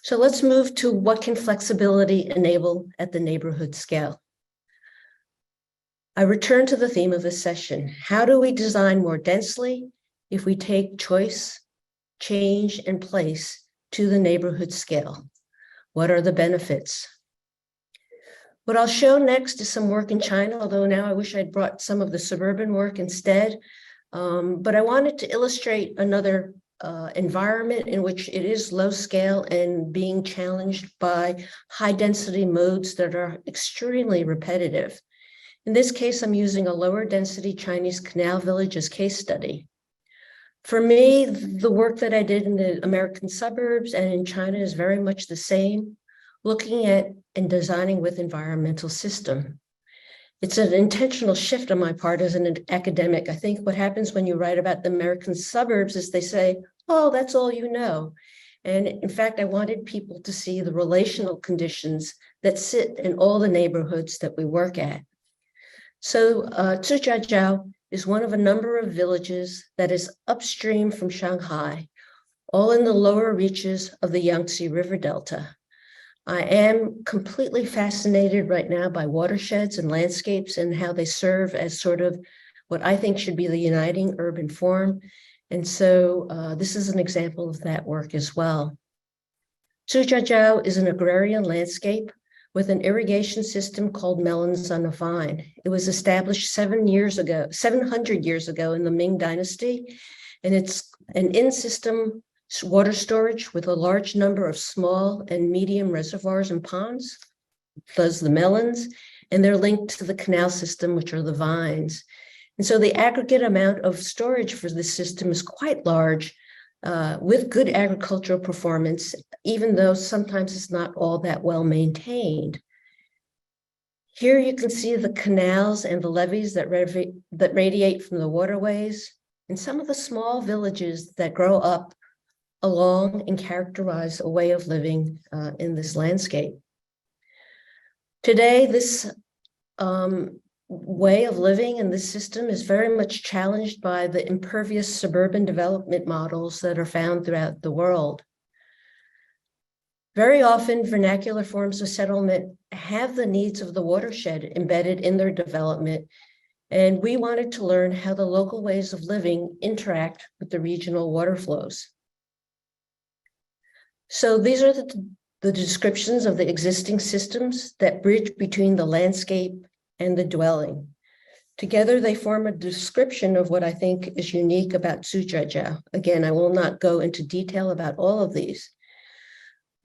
So let's move to what can flexibility enable at the neighborhood scale. I return to the theme of this session. How do we design more densely if we take choice, change, and place to the neighborhood scale? What are the benefits? What I'll show next is some work in China, although now I wish I'd brought some of the suburban work instead. But I wanted to illustrate another environment in which it is low scale and being challenged by high density modes that are extremely repetitive. In this case, I'm using a lower density Chinese canal village as case study. For me, the work that I did in the American suburbs and in China is very much the same, looking at and designing with environmental system. It's an intentional shift on my part as an academic. I think what happens when you write about the American suburbs is they say, oh, that's all you know. And in fact, I wanted people to see the relational conditions that sit in all the neighborhoods that we work at. So Zhujiajiao is one of a number of villages that is upstream from Shanghai, all in the lower reaches of the Yangtze River Delta. I am completely fascinated right now by watersheds and landscapes and how they serve as sort of what I think should be the uniting urban form. And so this is an example of that work as well. Zhujiajiao is an agrarian landscape with an irrigation system called Melons on a Vine. It was established 700 years ago in the Ming Dynasty, and it's an in-system water storage with a large number of small and medium reservoirs and ponds, those the melons, and they're linked to the canal system, which are the vines. And so the aggregate amount of storage for this system is quite large, with good agricultural performance, even though sometimes it's not all that well maintained. Here you can see the canals and the levees that radiate from the waterways, and some of the small villages that grow up along and characterize a way of living in this landscape. Today, this way of living in this system is very much challenged by the impervious suburban development models that are found throughout the world. Very often, vernacular forms of settlement have the needs of the watershed embedded in their development, and we wanted to learn how the local ways of living interact with the regional water flows. So these are the descriptions of the existing systems that bridge between the landscape and the dwelling. Together, they form a description of what I think is unique about Zhujiajiao. Again, I will not go into detail about all of these.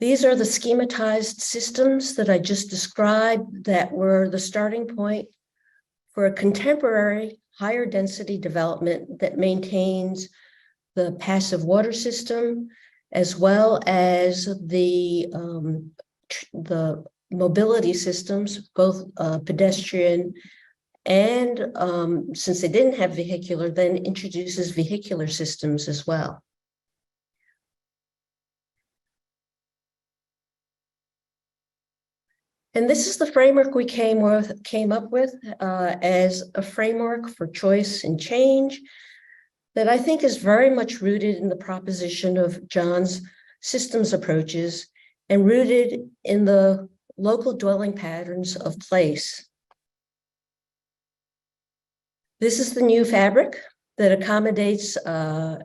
These are the schematized systems that I just described that were the starting point for a contemporary higher density development that maintains the passive water system, as well as the mobility systems, both pedestrian and, since they didn't have vehicular, then introduces vehicular systems as well. And this is the framework we came up with as a framework for choice and change that I think is very much rooted in the proposition of John's systems approaches and rooted in the local dwelling patterns of place. This is the new fabric that accommodates, that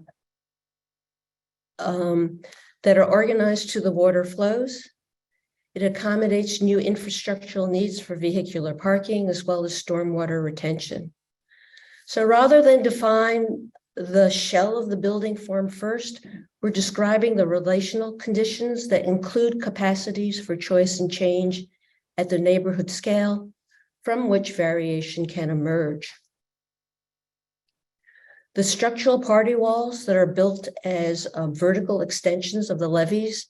are organized to the water flows. It accommodates new infrastructural needs for vehicular parking as well as stormwater retention. So rather than define the shell of the building form first, we're describing the relational conditions that include capacities for choice and change at the neighborhood scale, from which variation can emerge. The structural party walls that are built as vertical extensions of the levees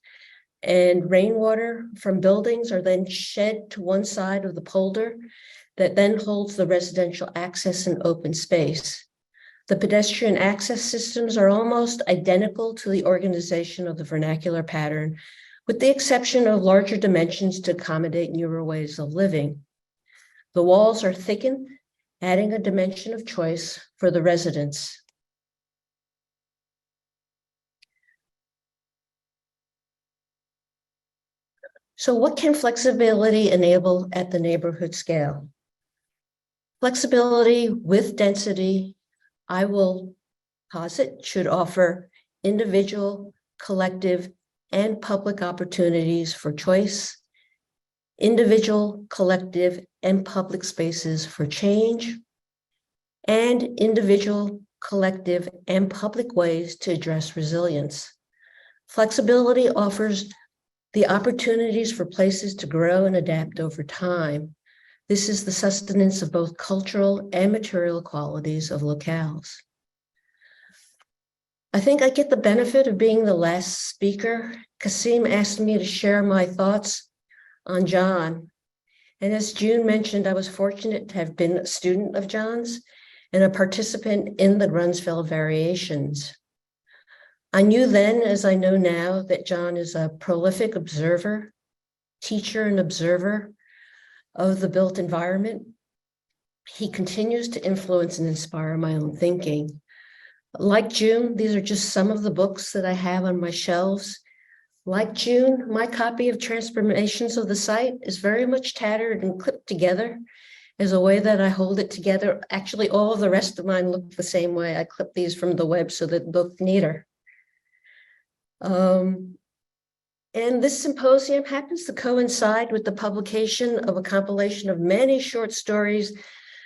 and rainwater from buildings are then shed to one side of the polder that then holds the residential access and open space. The pedestrian access systems are almost identical to the organization of the vernacular pattern, with the exception of larger dimensions to accommodate newer ways of living. The walls are thickened, adding a dimension of choice for the residents. So what can flexibility enable at the neighborhood scale? Flexibility with density, I will posit, should offer individual, collective, and public opportunities for choice, individual, collective, and public spaces for change, and individual, collective, and public ways to address resilience. Flexibility offers the opportunities for places to grow and adapt over time. This is the sustenance of both cultural and material qualities of locales. I think I get the benefit of being the last speaker. Cassim asked me to share my thoughts on John. And as June mentioned, I was fortunate to have been a student of John's and a participant in the Grunsfeld variations. I knew then, as I know now, that John is a prolific observer, teacher and observer of the built environment. He continues to influence and inspire my own thinking. Like June, these are just some of the books that I have on my shelves. Like June, my copy of Transformations of the Site is very much tattered and clipped together as a way that I hold it together. Actually, all of the rest of mine look the same way. I clipped these from the web so that they look neater. And this symposium happens to coincide with the publication of a compilation of many short stories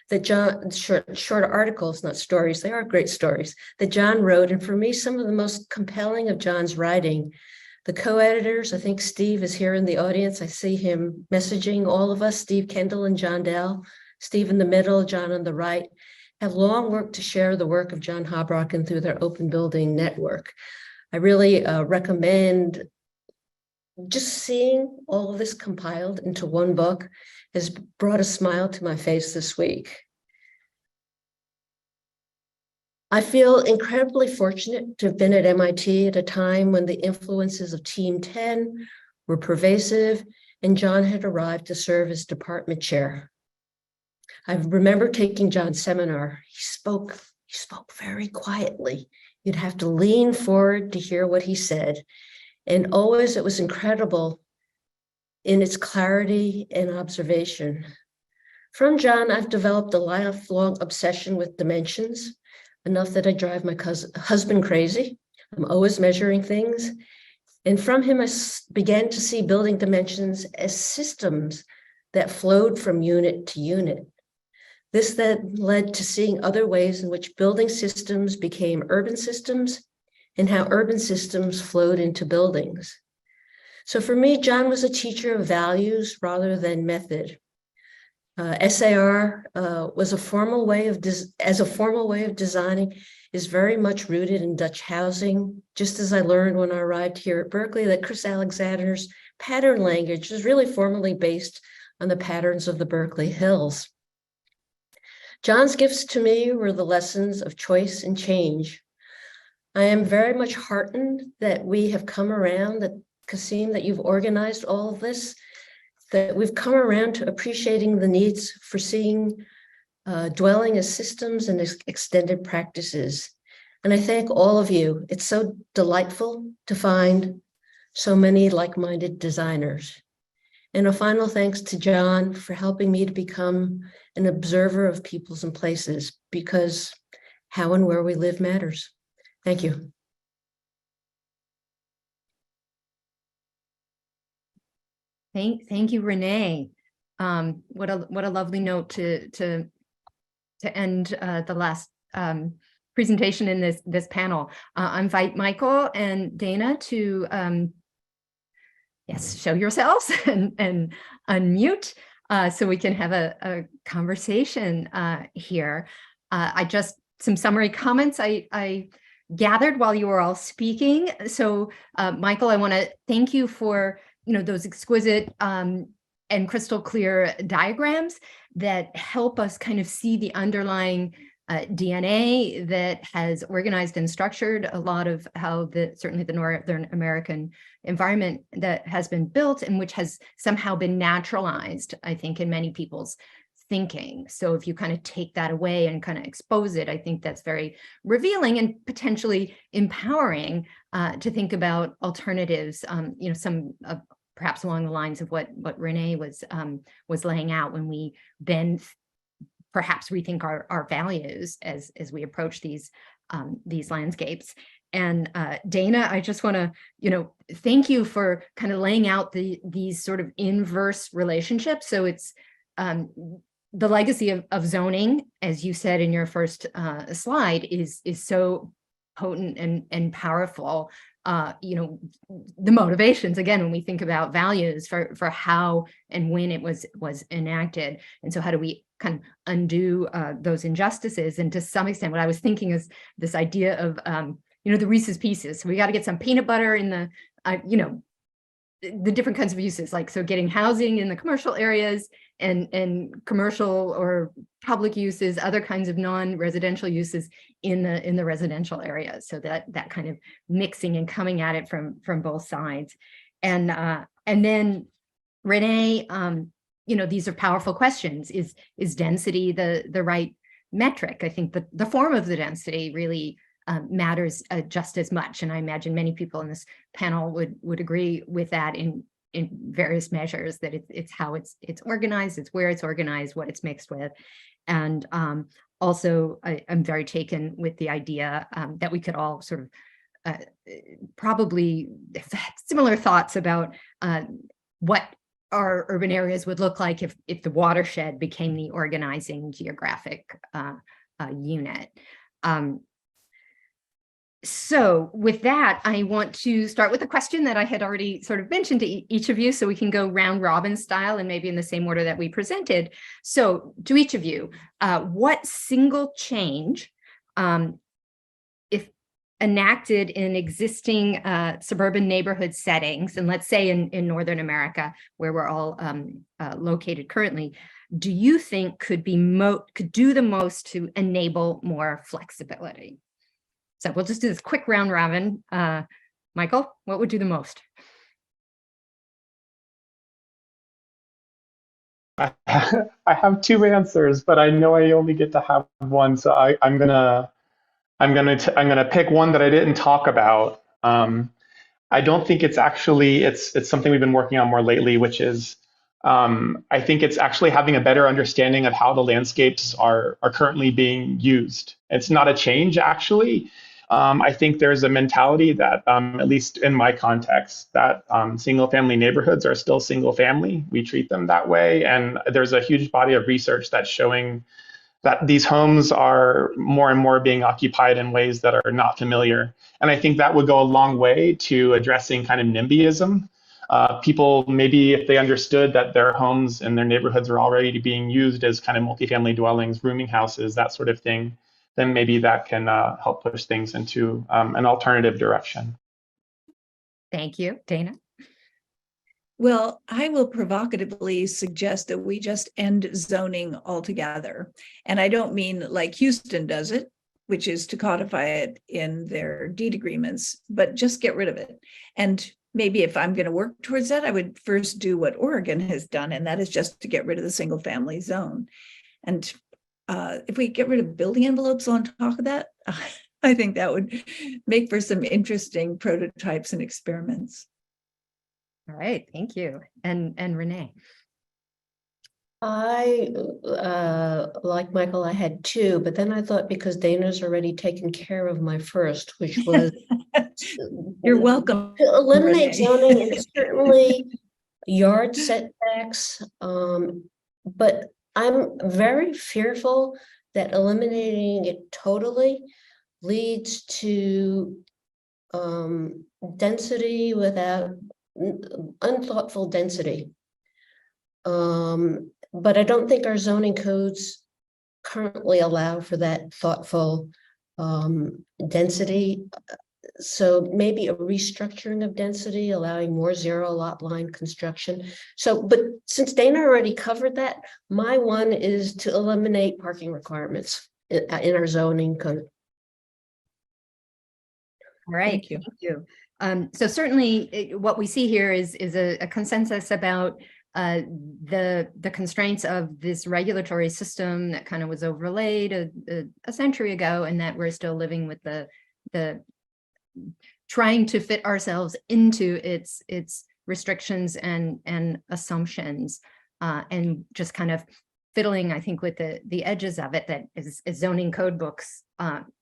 that John, short articles, not stories, they are great stories, that John wrote. And for me, some of the most compelling of John's writing. The co-editors, I think Steve is here in the audience. I see him messaging all of us, Steve Kendall and John Dell, Steve in the middle, John on the right, have long worked to share the work of John Hobrocken through their open building network. I really recommend just seeing all of this compiled into one book has brought a smile to my face this week. I feel incredibly fortunate to have been at MIT at a time when the influences of Team 10 were pervasive and John had arrived to serve as department chair. I remember taking John's seminar. He spoke very quietly. You'd have to lean forward to hear what he said. And always it was incredible in its clarity and observation. From John, I've developed a lifelong obsession with dimensions, enough that I drive my husband crazy. I'm always measuring things. And from him, I began to see building dimensions as systems that flowed from unit to unit. This then led to seeing other ways in which building systems became urban systems and how urban systems flowed into buildings. So for me, John was a teacher of values rather than method. SAR was a formal way of designing is very much rooted in Dutch housing, just as I learned when I arrived here at Berkeley that Chris Alexander's pattern language is really formally based on the patterns of the Berkeley Hills. John's gifts to me were the lessons of choice and change. I am very much heartened that we have come around, that Cassim, that you've organized all of this, that we've come around to appreciating the needs for seeing dwelling as systems and as extended practices. And I thank all of you. It's so delightful to find so many like-minded designers. And a final thanks to John for helping me to become an observer of peoples and places, because how and where we live matters. Thank you. Thank you, Renee. What a lovely note to end the last presentation in this panel. I invite Michael and Dana to yes, show yourselves and unmute so we can have a conversation here. Some summary comments I gathered while you were all speaking. So Michael, I want to thank you for those exquisite and crystal clear diagrams that help us kind of see the underlying DNA that has organized and structured a lot of how certainly the Northern American environment that has been built, and which has somehow been naturalized, I think, in many people's thinking. So if you kind of take that away and kind of expose it, I think that's very revealing and potentially empowering to think about alternatives, some perhaps along the lines of what Renee was laying out, when we then perhaps rethink our values as we approach these landscapes. And Dana, I just want to thank you for kind of laying out these sort of inverse relationships. So it's the legacy of zoning, as you said in your first slide, is so potent and powerful. The motivations, again, when we think about values for how and when it was enacted. And so how do we kind of undo those injustices? And to some extent, what I was thinking is this idea of, the Reese's Pieces. So we got to get some peanut butter in the, the different kinds of uses, like, so getting housing in the commercial areas and commercial or public uses, other kinds of non-residential uses in the residential areas. So that kind of mixing and coming at it from both sides. And then Renee, these are powerful questions. Is density the right metric? I think the form of the density really matters just as much. And I imagine many people in this panel would agree with that in various measures, that it's how it's organized, it's where it's organized, what it's mixed with. And also, I'm very taken with the idea that we could all sort of probably have similar thoughts about what our urban areas would look like if the watershed became the organizing geographic unit. So with that, I want to start with a question that I had already sort of mentioned to each of you, so we can go round robin style and maybe in the same order that we presented. So to each of you, what single change, if enacted in existing suburban neighborhood settings, and let's say in Northern America, where we're all located currently, do you think could do the most to enable more flexibility? So we'll just do this quick round robin. Michael, what would do the most? I have two answers, but I know I only get to have one, so I'm gonna pick one that I didn't talk about. I don't think it's actually it's something we've been working on more lately, which is I think it's actually having a better understanding of how the landscapes are currently being used. It's not a change, actually. I think there's a mentality that, at least in my context, that single family neighborhoods are still single family. We treat them that way. And there's a huge body of research that's showing that these homes are more and more being occupied in ways that are not familiar. And I think that would go a long way to addressing kind of NIMBYism. People, maybe if they understood that their homes and their neighborhoods are already being used as kind of multifamily dwellings, rooming houses, that sort of thing, then maybe that can help push things into an alternative direction. Thank you, Dana. Well, I will provocatively suggest that we just end zoning altogether. And I don't mean like Houston does it, which is to codify it in their deed agreements, but just get rid of it. And maybe if I'm going to work towards that, I would first do what Oregon has done, and that is just to get rid of the single family zone. And if we get rid of building envelopes on top of that, I think that would make for some interesting prototypes and experiments. All right, thank you. And Renee. I, like Michael, I had two, but then I thought because Dana's already taken care of my first, which was You're welcome. to eliminate Renee. zoning and certainly yard setbacks. But I'm very fearful that eliminating it totally leads to density without unthoughtful density. But I don't think our zoning codes currently allow for that thoughtful density. So maybe a restructuring of density, allowing more zero lot line construction. So, but since Dana already covered that, my one is to eliminate parking requirements in our zoning code. All right, Thank you. Thank you. So certainly what we see here is a consensus about the constraints of this regulatory system that kind of was overlaid a century ago, and that we're still living with the trying to fit ourselves into its restrictions and assumptions, and just kind of fiddling, I think, with the edges of it, that is zoning code books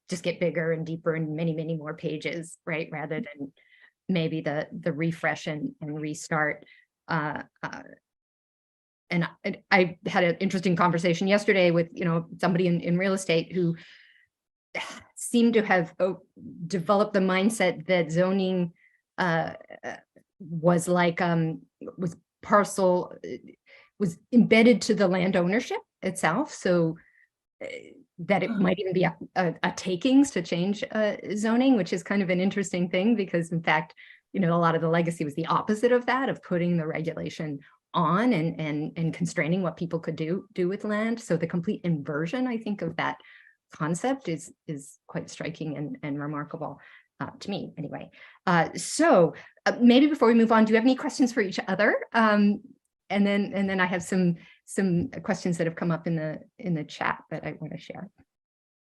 just get bigger and deeper and many, many more pages, right? Rather than maybe the refresh and restart. And I had an interesting conversation yesterday with, somebody in real estate who seemed to have developed the mindset that zoning was like, was embedded to the land ownership itself. So that it might even be a takings to change zoning, which is kind of an interesting thing, because in fact, a lot of the legacy was the opposite of that, of putting the regulation on and constraining what people could do with land. So the complete inversion, I think, of that concept is quite striking and remarkable to me anyway. So maybe before we move on, do you have any questions for each other? And then I have some questions that have come up in the chat that I want to share.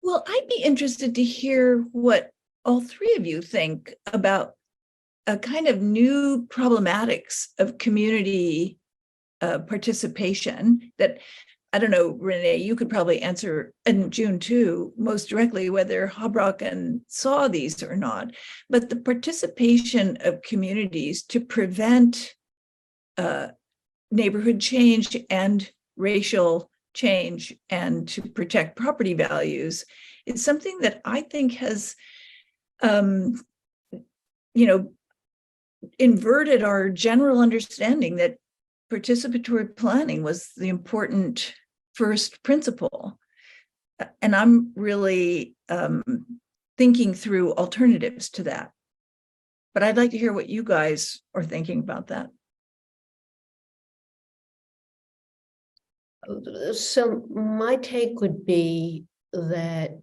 Well, I'd be interested to hear what all three of you think about a kind of new problematics of community participation that, I don't know, Renee, you could probably answer, and June too, most directly, whether Hobrocken saw these or not, but the participation of communities to prevent neighborhood change and racial change and to protect property values is something that I think has, inverted our general understanding that participatory planning was the important first principle. And I'm really thinking through alternatives to that. But I'd like to hear what you guys are thinking about that. So my take would be that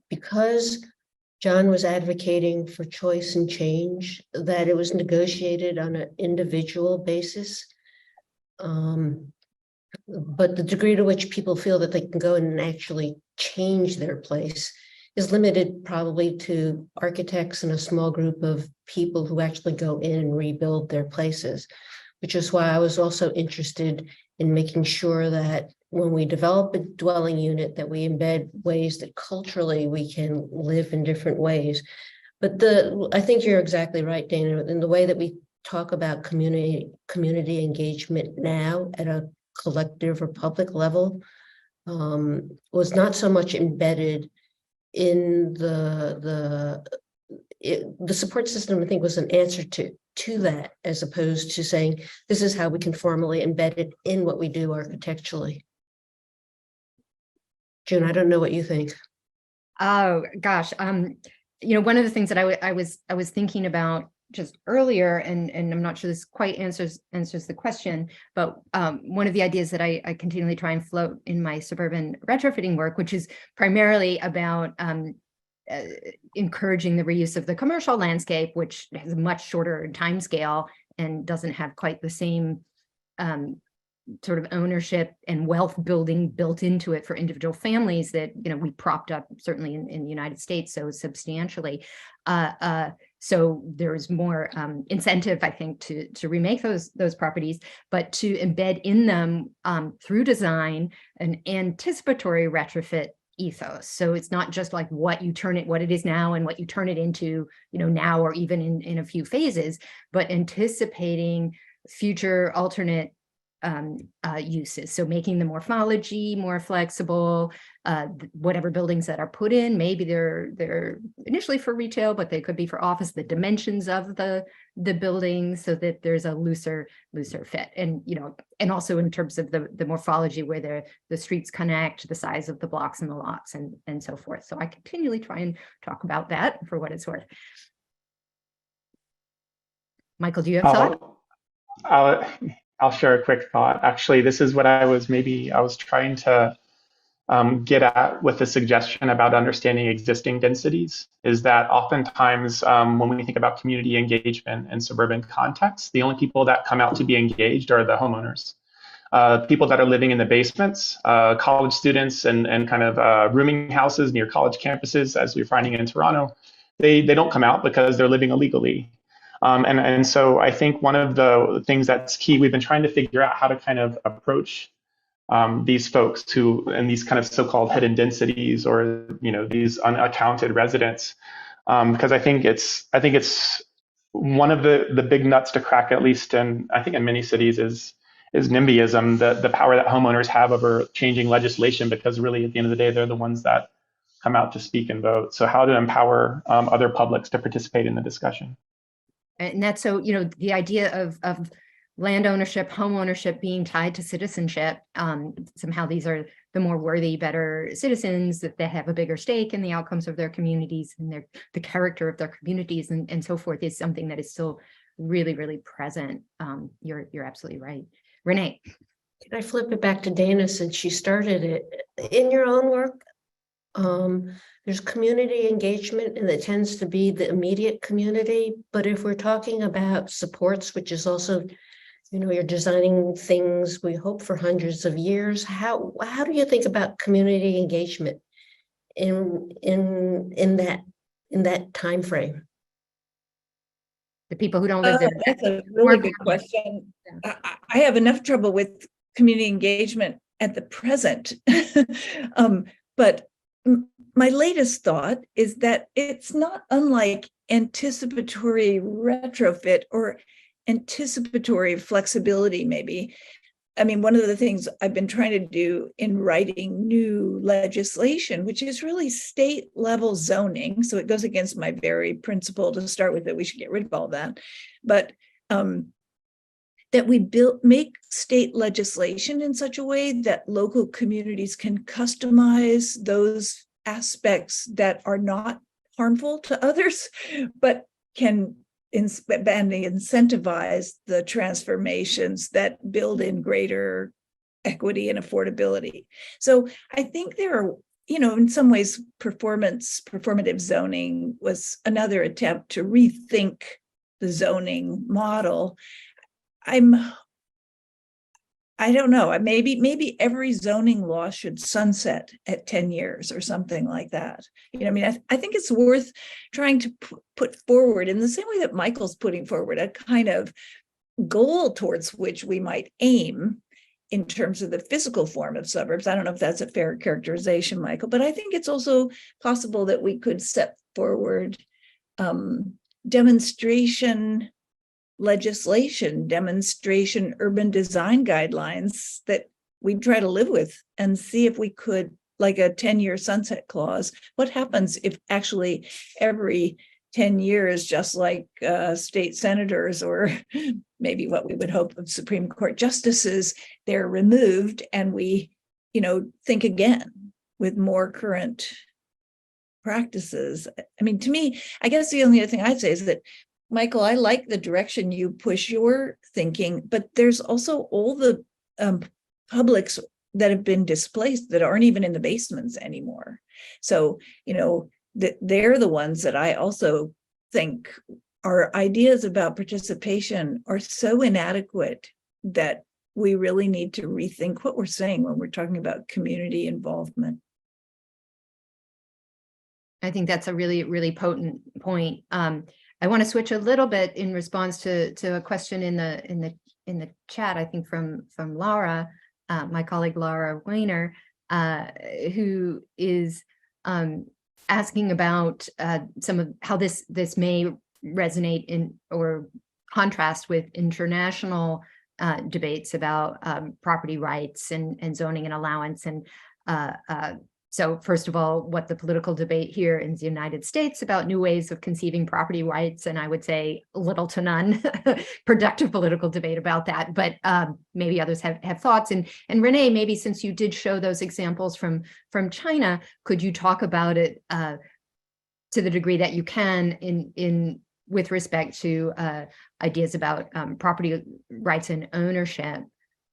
because John was advocating for choice and change, that it was negotiated on an individual basis. But the degree to which people feel that they can go in and actually change their place is limited probably to architects and a small group of people who actually go in and rebuild their places, which is why I was also interested in making sure that when we develop a dwelling unit, that we embed ways that culturally we can live in different ways. But I think you're exactly right, Dana, in the way that we talk about community engagement now at a collective or public level was not so much embedded in the support system. I think was an answer to that, as opposed to saying this is how we can formally embed it in what we do architecturally. June, I don't know what you think. Oh gosh, one of the things that I was thinking about just earlier, and I'm not sure this quite answers the question, but one of the ideas that I continually try and float in my suburban retrofitting work, which is primarily about encouraging the reuse of the commercial landscape, which has a much shorter time scale and doesn't have quite the same sort of ownership and wealth building built into it for individual families that we propped up certainly in the United States so substantially. So there's more incentive, I think, to remake those properties, but to embed in them through design an anticipatory retrofit ethos. So it's not just like what it is now and what you turn it into, now or even in a few phases, but anticipating future alternate uses. So making the morphology more flexible, whatever buildings that are put in, maybe they're initially for retail, but they could be for office, the dimensions of the building so that there's a looser fit. And, and also in terms of the morphology where the streets connect, the size of the blocks and the lots and so forth. So I continually try and talk about that for what it's worth. Michael, do you have thought? I'll share a quick thought. Actually, this is what I was trying to get at with the suggestion about understanding existing densities, is that oftentimes when we think about community engagement in suburban contexts, the only people that come out to be engaged are the homeowners. People that are living in the basements, college students and kind of rooming houses near college campuses, as we're finding in Toronto, they don't come out because they're living illegally. And so I think one of the things that's key, we've been trying to figure out how to kind of approach these folks in these kind of so-called hidden densities, or these unaccounted residents, because I think it's one of the big nuts to crack, at least in many cities, is NIMBYism, the power that homeowners have over changing legislation, because really at the end of the day they're the ones that come out to speak and vote. So how to empower other publics to participate in the discussion. And that's so, the idea of land ownership, home ownership being tied to citizenship. Somehow these are the more worthy, better citizens, that they have a bigger stake in the outcomes of their communities and the character of their communities and so forth, is something that is still really, really present. You're absolutely right. Renee. Can I flip it back to Dana, since she started it? In your own work, there's community engagement, and it tends to be the immediate community. But if we're talking about supports, which is also, you're designing things we hope for hundreds of years, how do you think about community engagement in that time frame? The people who don't live there. That's a really good question. I have enough trouble with community engagement at the present. But my latest thought is that it's not unlike anticipatory retrofit or anticipatory flexibility, maybe. I mean, one of the things I've been trying to do in writing new legislation, which is really state level zoning. So it goes against my very principle to start with, that we should get rid of all that. But that we make state legislation in such a way that local communities can customize those aspects that are not harmful to others, but can incentivize the transformations that build in greater equity and affordability. So I think there are, in some ways, performative zoning was another attempt to rethink the zoning model. I don't know. Maybe every zoning law should sunset at 10 years or something like that. You know, I mean, I think it's worth trying to put forward in the same way that Michael's putting forward a kind of goal towards which we might aim in terms of the physical form of suburbs. I don't know if that's a fair characterization, Michael, but I think it's also possible that we could set forward demonstration legislation, demonstration urban design guidelines that we try to live with and see if we could, like a 10-year sunset clause, what happens if actually every 10 years, just like state senators or maybe what we would hope of Supreme Court justices, they're removed and we, think again with more current practices. I mean, to me, I guess the only other thing I'd say is that, Michael, I like the direction you push your thinking, but there's also all the publics that have been displaced that aren't even in the basements anymore. So, they're the ones that I also think our ideas about participation are so inadequate that we really need to rethink what we're saying when we're talking about community involvement. I think that's a really, really potent point. I want to switch a little bit in response to a question in the chat, I think from Laura, my colleague Laura Weiner, who is asking about some of how this may resonate in or contrast with international debates about property rights and zoning and allowance. And so first of all, what the political debate here in the United States about new ways of conceiving property rights, and I would say little to none productive political debate about that, but maybe others have thoughts. And Renee, maybe since you did show those examples from China, could you talk about it to the degree that you can in with respect to ideas about property rights and ownership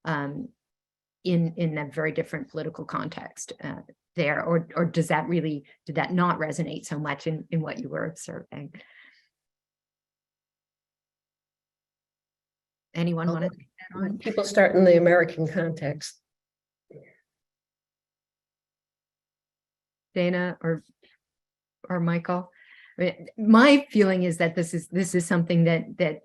in a very different political context there, or did that not resonate so much in what you were observing? Anyone want to take that on? People start in the American context. Dana or Michael? I mean, my feeling is that this is something that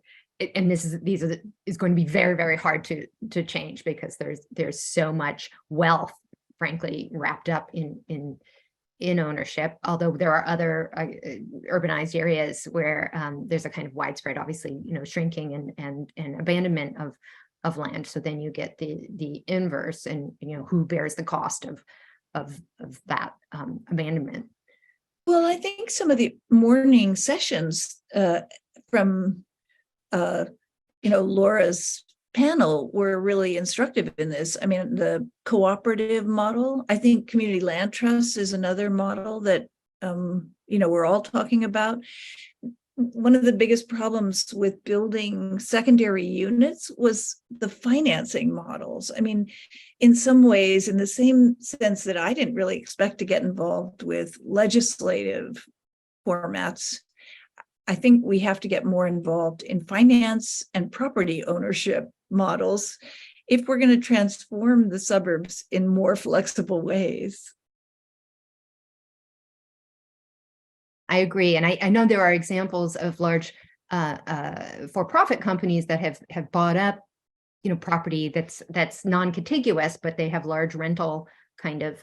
and this is going to be very, very hard to change, because there's so much wealth, frankly, wrapped up in ownership. Although there are other urbanized areas where there's a kind of widespread, obviously, shrinking and abandonment of land. So then you get the inverse, and who bears the cost of that abandonment. Well, I think some of the morning sessions from Laura's panel were really instructive in this. I mean, the cooperative model, I think community land trust is another model that, we're all talking about. One of the biggest problems with building secondary units was the financing models. I mean, in some ways, in the same sense that I didn't really expect to get involved with legislative formats, I think we have to get more involved in finance and property ownership models if we're going to transform the suburbs in more flexible ways. I agree. And I know there are examples of large for-profit companies that have bought up, property that's non-contiguous, but they have large rental kind of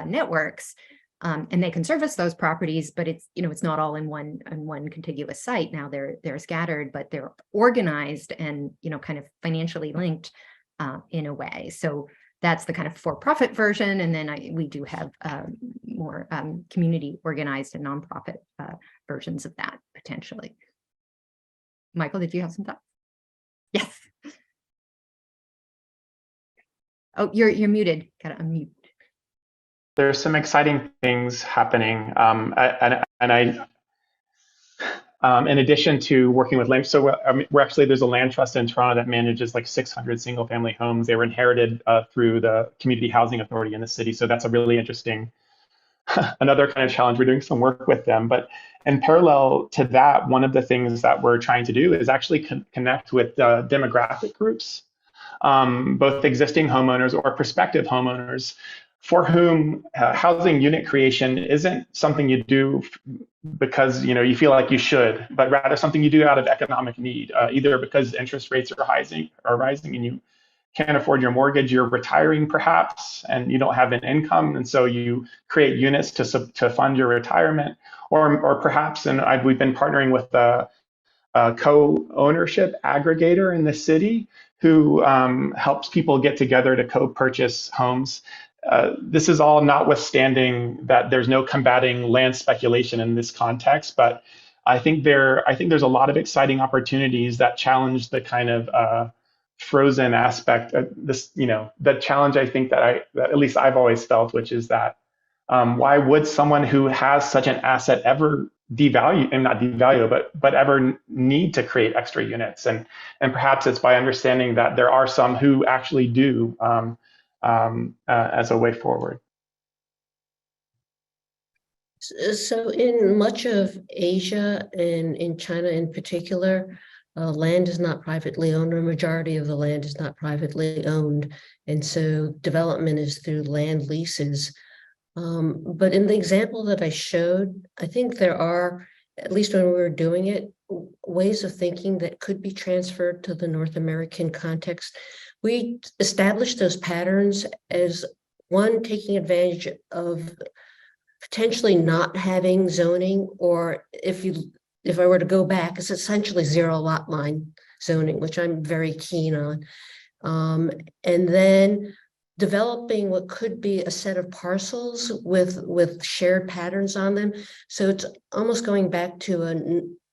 networks. And they can service those properties, but it's not all in one contiguous site. Now they're scattered, but they're organized and kind of financially linked in a way. So that's the kind of for-profit version, and then we do have more community organized and nonprofit versions of that potentially. Michael, did you have some thoughts? Yes. Oh, you're muted. Gotta unmute. There's some exciting things happening, in addition to working with land. So we're actually, there's a land trust in Toronto that manages like 600 single family homes. They were inherited through the Community Housing Authority in the city. So that's a really interesting, another kind of challenge. We're doing some work with them. But in parallel to that, one of the things that we're trying to do is actually connect with demographic groups. both existing homeowners or prospective homeowners for whom housing unit creation isn't something you do because you feel like you should, but rather something you do out of economic need, either because interest rates are rising and you can't afford your mortgage, you're retiring perhaps, and you don't have an income, and so you create units to fund your retirement, or perhaps, and we've been partnering with a co-ownership aggregator in the city who helps people get together to co-purchase homes. This is all notwithstanding that there's no combating land speculation in this context, but I think there's a lot of exciting opportunities that challenge the kind of frozen aspect of this, the challenge I think that at least I've always felt, which is that why would someone who has such an asset ever devalue, and not devalue, but ever need to create extra units? And perhaps it's by understanding that there are some who actually do as a way forward. So in much of Asia and in China in particular, land is not privately owned, or a majority of the land is not privately owned. And so development is through land leases. But in the example that I showed, I think there are, at least when we were doing it, ways of thinking that could be transferred to the North American context. We established those patterns as one, taking advantage of potentially not having zoning, or if I were to go back, it's essentially zero lot line zoning, which I'm very keen on. And then developing what could be a set of parcels with shared patterns on them. So it's almost going back to a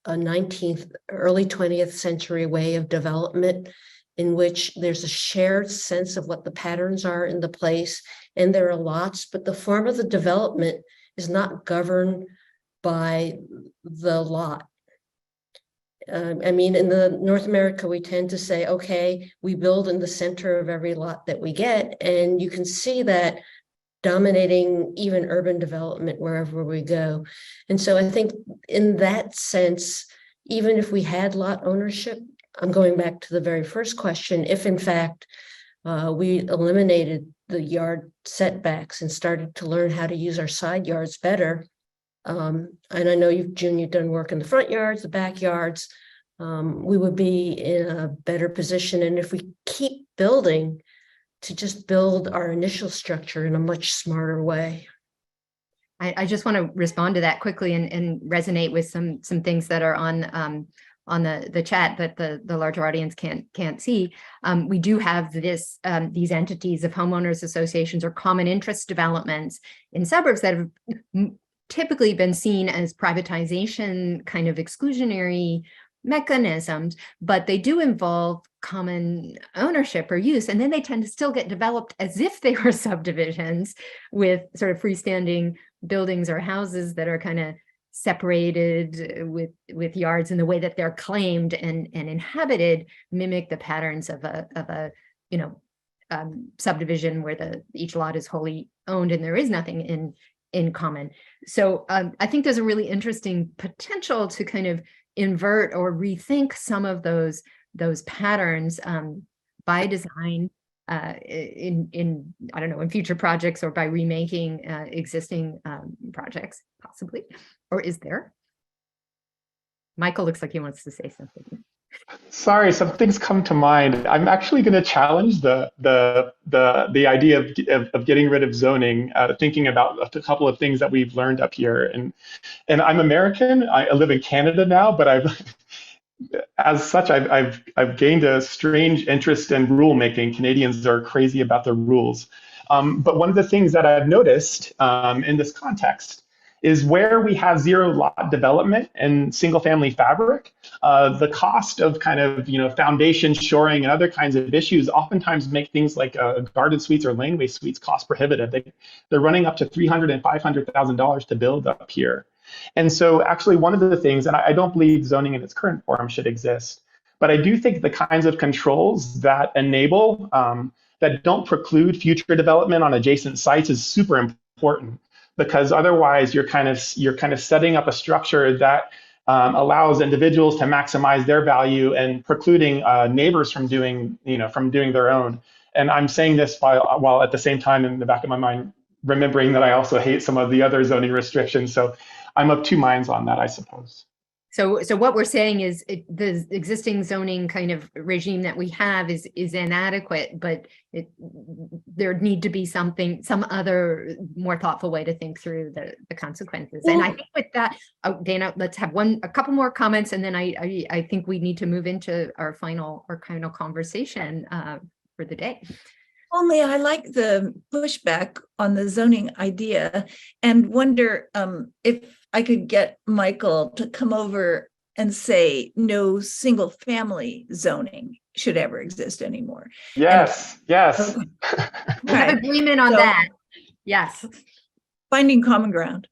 19th, early 20th century way of development, in which there's a shared sense of what the patterns are in the place, and there are lots, but the form of the development is not governed by the lot. I mean, in the North America, we tend to say, okay, we build in the center of every lot that we get. And you can see that dominating even urban development wherever we go. And so I think in that sense, even if we had lot ownership, I'm going back to the very first question, if in fact we eliminated the yard setbacks and started to learn how to use our side yards better, and I know June, you've done work in the front yards, the backyards, we would be in a better position. And if we keep building, to just build our initial structure in a much smarter way. I just want to respond to that quickly and resonate with some things that are on the chat that the larger audience can't see. We do have these entities of homeowners associations or common interest developments in suburbs that have typically been seen as privatization kind of exclusionary mechanisms, but they do involve common ownership or use, and then they tend to still get developed as if they were subdivisions with sort of freestanding buildings or houses that are kind of separated with yards in the way that they're claimed and inhabited, mimic the patterns of a subdivision where each lot is wholly owned and there is nothing in common. So I think there's a really interesting potential to kind of invert or rethink some of those patterns by design in I don't know, in future projects, or by remaking existing projects, possibly. Or is there? Michael looks like he wants to say something. Sorry, some things come to mind. I'm actually going to challenge the idea of getting rid of zoning, thinking about a couple of things that we've learned up here. And I'm American. I live in Canada now, but I've gained a strange interest in rulemaking. Canadians are crazy about the rules. But one of the things that I've noticed in this context is where we have zero lot development and single family fabric, the cost of kind of foundation shoring and other kinds of issues oftentimes make things like garden suites or laneway suites cost prohibitive. They're running up to $300,000 and $500,000 to build up here. And so actually one of the things, and I don't believe zoning in its current form should exist, but I do think the kinds of controls that enable, that don't preclude future development on adjacent sites is super important, because otherwise you're kind of setting up a structure that allows individuals to maximize their value and precluding neighbors from doing, their own. And I'm saying this while at the same time in the back of my mind, remembering that I also hate some of the other zoning restrictions. So I'm of two minds on that, I suppose. So what we're saying is the existing zoning kind of regime that we have is inadequate, but there need to be some other more thoughtful way to think through the consequences. And I think with that, Dana, let's have a couple more comments, and then I think we need to move into our final conversation for the day. Only I like the pushback on the zoning idea and wonder if I could get Michael to come over and say no single family zoning should ever exist anymore. Yes. Okay. We have agreement on that. Yes. Finding common ground.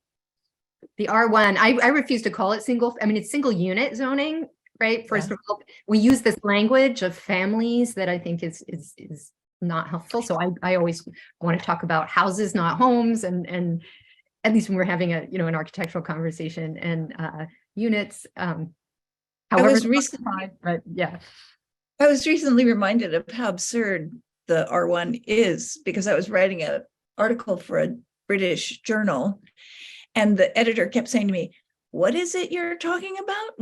The R1, I refuse to call it it's single unit zoning, right? First of all, we use this language of families that I think is not helpful. So I always want to talk about houses, not homes, and at least when we're having an architectural conversation, and units. However, I was recently reminded of how absurd the R1 is, because I was writing an article for a British journal, and the editor kept saying to me, "What is it you're talking about?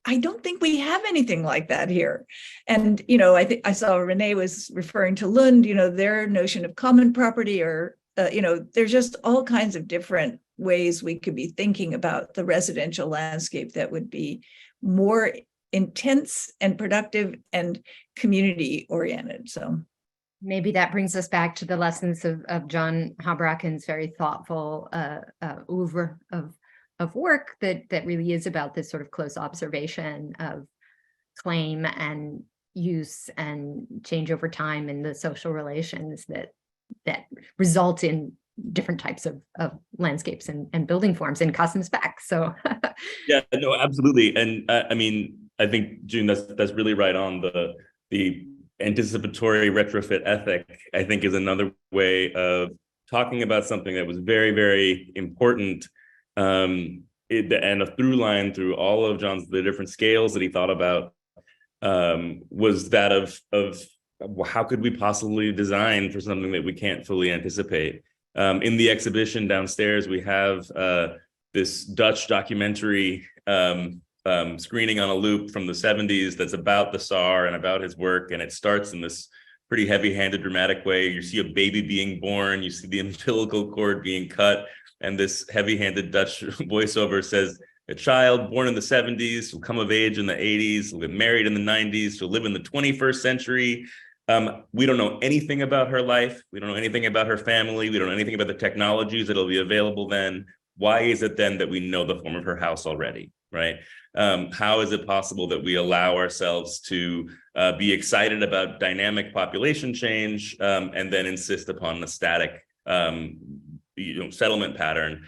I don't think we have anything like that here." And, I saw Renee was referring to Lund, their notion of common property, or, there's just all kinds of different ways we could be thinking about the residential landscape that would be more intense and productive and community oriented. So maybe that brings us back to the lessons of John Houbraken's very thoughtful oeuvre of work that really is about this sort of close observation of claim and use and change over time in the social relations that result in different types of landscapes and building forms in Cassim spec. So yeah, no, absolutely. And I think, June, that's really right on. The anticipatory retrofit ethic, I think, is another way of talking about something that was very, very important. And a through line through all of the different scales that he thought about was that of how could we possibly design for something that we can't fully anticipate. In the exhibition downstairs, we have this Dutch documentary screening on a loop from the 70s that's about the Tsar and about his work, and it starts in this pretty heavy-handed, dramatic way. You see a baby being born, you see the umbilical cord being cut, and this heavy-handed Dutch voiceover says, "A child born in the 70s will come of age in the 80s, will get married in the 90s, will live in the 21st century." We don't know anything about her life. We don't know anything about her family. We don't know anything about the technologies that'll be available then. Why is it then that we know the form of her house already, right? How is it possible that we allow ourselves to be excited about dynamic population change and then insist upon the static settlement pattern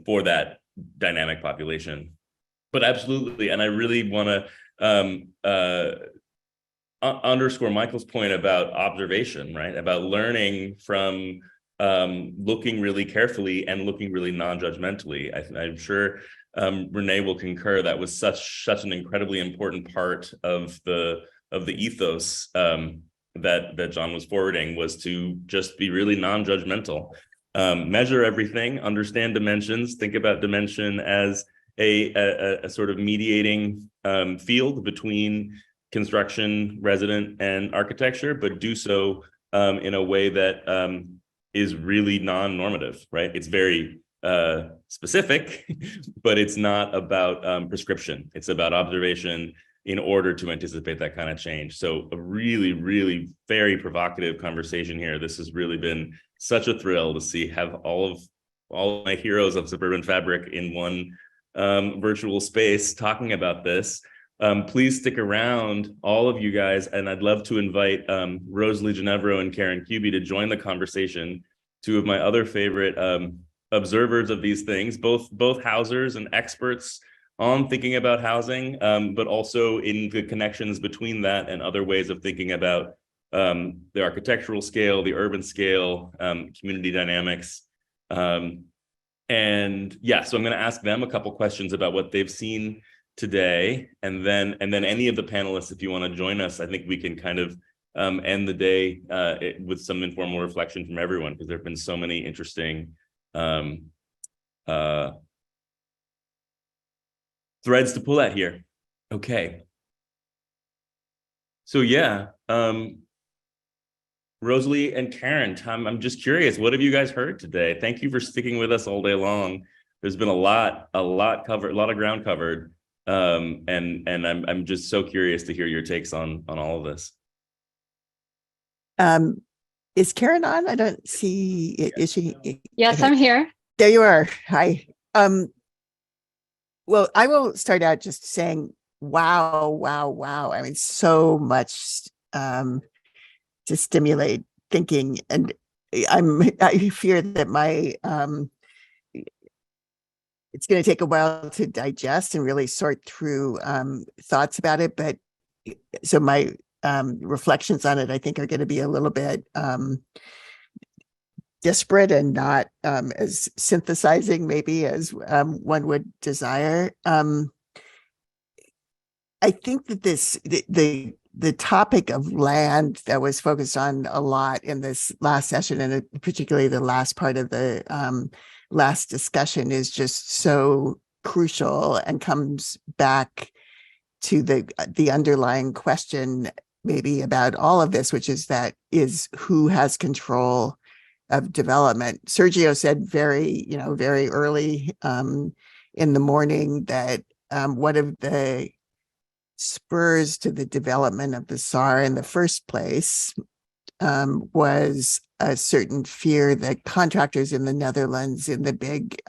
for that dynamic population? But absolutely, and I really want to underscore Michael's point about observation, right? About learning from looking really carefully and looking really non-judgmentally. I'm sure Renee will concur that was such an incredibly important part of the ethos that John was forwarding, was to just be really non-judgmental, measure everything, understand dimensions, think about dimension as a sort of mediating field between construction, resident, and architecture, but do so in a way that is really non-normative, right? It's very specific, but it's not about prescription. It's about observation in order to anticipate that kind of change. So a really, really very provocative conversation here. This has really been such a thrill to have all of my heroes of suburban fabric in one virtual space talking about this. Please stick around, all of you guys, and I'd love to invite Rosalie Genevro and Karen Kubey to join the conversation. Two of my other favorite observers of these things, both housers and experts on thinking about housing, but also in the connections between that and other ways of thinking about the architectural scale, the urban scale, community dynamics. And yeah, so I'm going to ask them a couple questions about what they've seen today, and then any of the panelists, if you want to join us, I think we can kind of end the day with some informal reflection from everyone, because there have been so many interesting threads to pull at here. Okay. So yeah, Rosalie and Karen, I'm just curious, what have you guys heard today? Thank you for sticking with us all day long. There's been a lot covered, a lot of ground covered. And I'm just so curious to hear your takes on all of this. Is Karen on? I don't see it. Is she? Yes, Okay. I'm here. There you are. Hi. Well, I will start out just saying, wow. I mean, so much to stimulate thinking. And I fear that my it's going to take a while to digest and really sort through thoughts about it. But so my reflections on it, I think, are going to be a little bit disparate and not as synthesizing maybe as one would desire. I think that the topic of land that was focused on a lot in this last session, and particularly the last part of the last discussion, is just so crucial and comes back to the underlying question maybe about all of this, which is who has control of development. Sergio said very early in the morning that one of the spurs to the development of the SAR in the first place was a certain fear that contractors in the Netherlands, in the big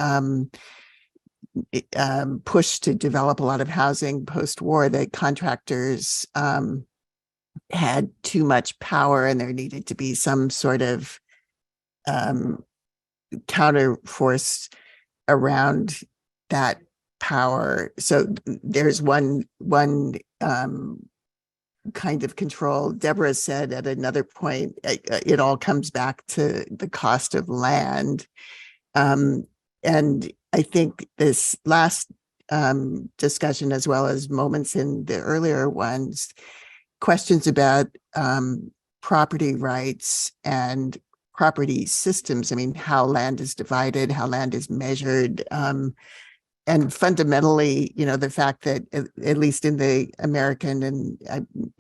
push to develop a lot of housing post-war, that contractors had too much power and there needed to be some sort of counterforce around that power. So there's one kind of control. Deborah said at another point, it all comes back to the cost of land. And I think this last discussion, as well as moments in the earlier ones, questions about property rights and property systems. I mean, how land is divided, how land is measured, and fundamentally, the fact that at least in the American and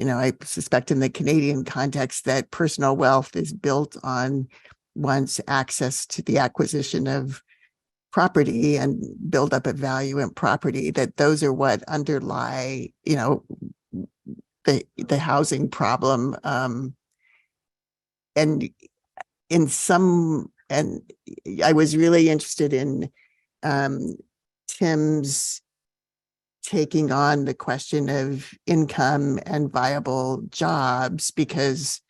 I suspect in the Canadian context, that personal wealth is built on one's access to the acquisition of property and build up a value in property, that those are what underlie, the housing problem. And I was really interested in Tim's taking on the question of income and viable jobs, because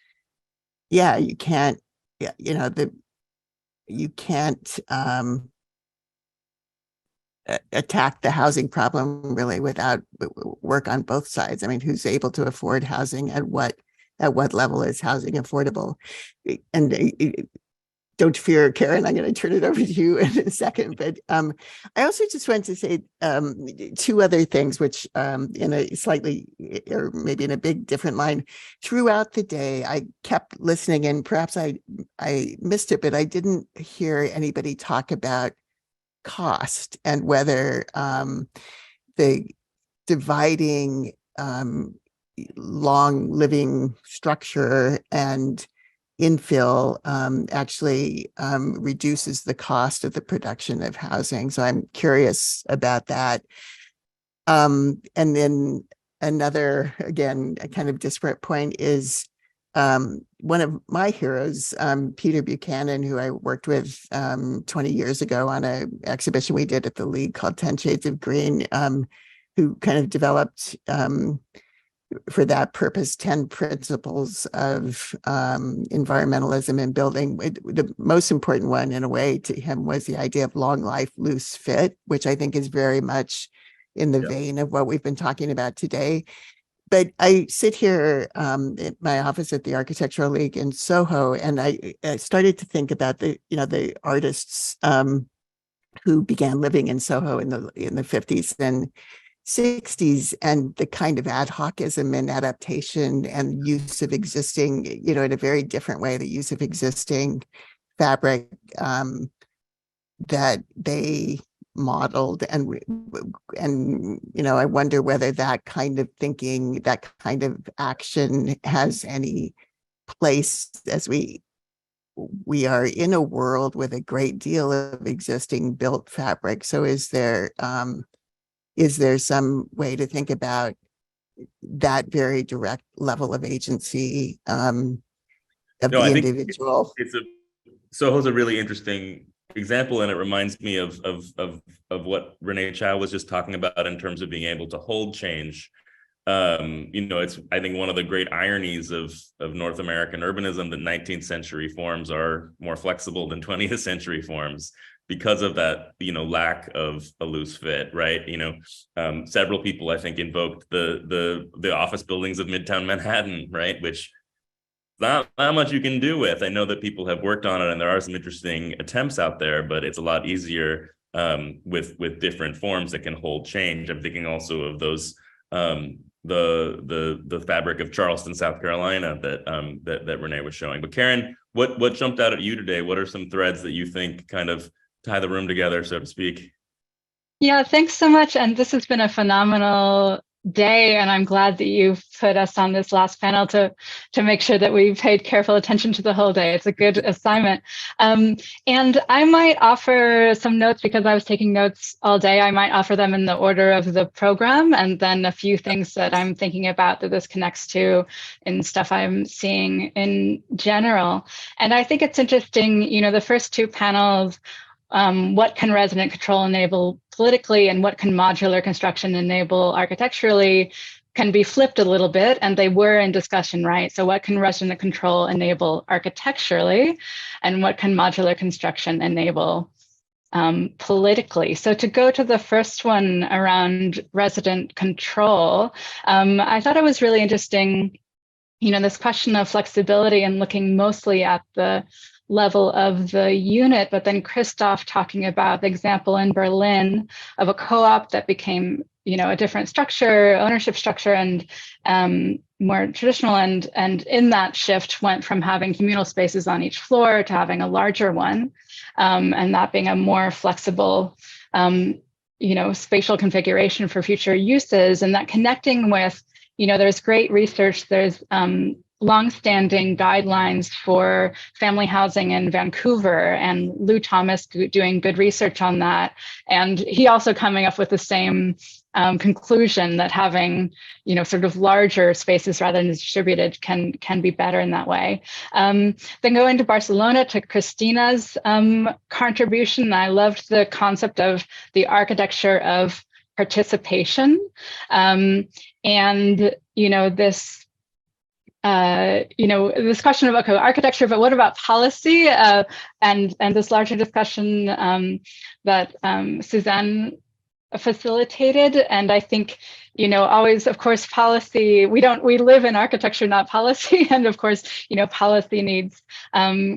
you can't attack the housing problem really without work on both sides. I mean, who's able to afford housing? At what level is housing affordable? And don't fear, Karen, I'm going to turn it over to you in a second. But I also just wanted to say two other things, which in a slightly, or maybe in a big different line, throughout the day, I kept listening, and perhaps I missed it, but I didn't hear anybody talk about cost and whether the dividing long living structure and infill actually reduces the cost of the production of housing. So I'm curious about that. And then another, again, a kind of disparate point is one of my heroes, Peter Buchanan, who I worked with 20 years ago on an exhibition we did at the League called 10 Shades of Green, who kind of developed for that purpose 10 principles of environmentalism in building. The most important one, in a way, to him was the idea of long life, loose fit, which I think is very much in the vein of what we've been talking about today. But I sit here at my office at the Architectural League in Soho, and I started to think about the artists who began living in Soho in the 50s and 60s and the kind of ad hocism and adaptation and use of existing, in a very different way, the use of existing fabric that they modeled. And I wonder whether that kind of thinking, that kind of action has any place as we are in a world with a great deal of existing built fabric. So is there some way to think about that very direct level of agency of the individual? Soho's a really interesting example, and it reminds me of what Renee Chow was just talking about in terms of being able to hold change. It's, I think, one of the great ironies of North American urbanism that 19th century forms are more flexible than 20th century forms, because of that, lack of a loose fit, right? Several people, I think, invoked the office buildings of Midtown Manhattan, right? Which not much you can do with. I know that people have worked on it, and there are some interesting attempts out there, but it's a lot easier with different forms that can hold change. I'm thinking also of those the fabric of Charleston, South Carolina that Renee was showing. But Karen, what jumped out at you today? What are some threads that you think kind of tie the room together, so to speak? Yeah, thanks so much. And this has been a phenomenal day, and I'm glad that you've put us on this last panel to make sure that we paid careful attention to the whole day. It's a good assignment. And I might offer some notes, because I was taking notes all day. I might offer them in the order of the program, and then a few things that I'm thinking about that this connects to in stuff I'm seeing in general. And I think it's interesting, the first two panels, what can resident control enable politically, and what can modular construction enable architecturally, can be flipped a little bit, and they were in discussion, right? So what can resident control enable architecturally, and what can modular construction enable politically? So to go to the first one around resident control, I thought it was really interesting, this question of flexibility and looking mostly at the level of the unit, but then Christoph talking about the example in Berlin of a co-op that became, a different structure, ownership structure, and more traditional, and in that shift went from having communal spaces on each floor to having a larger one, and that being a more flexible, spatial configuration for future uses, and that connecting with, there's great research, there's longstanding guidelines for family housing in Vancouver, and Lou Thomas doing good research on that. And he also coming up with the same conclusion that having, sort of larger spaces rather than distributed can be better in that way. Then going to Barcelona, to Christina's contribution. I loved the concept of the architecture of participation, and this this question about architecture, but what about policy, and this larger discussion that Suzanne facilitated. And I think, always, of course, policy, we live in architecture, not policy. And of course, policy needs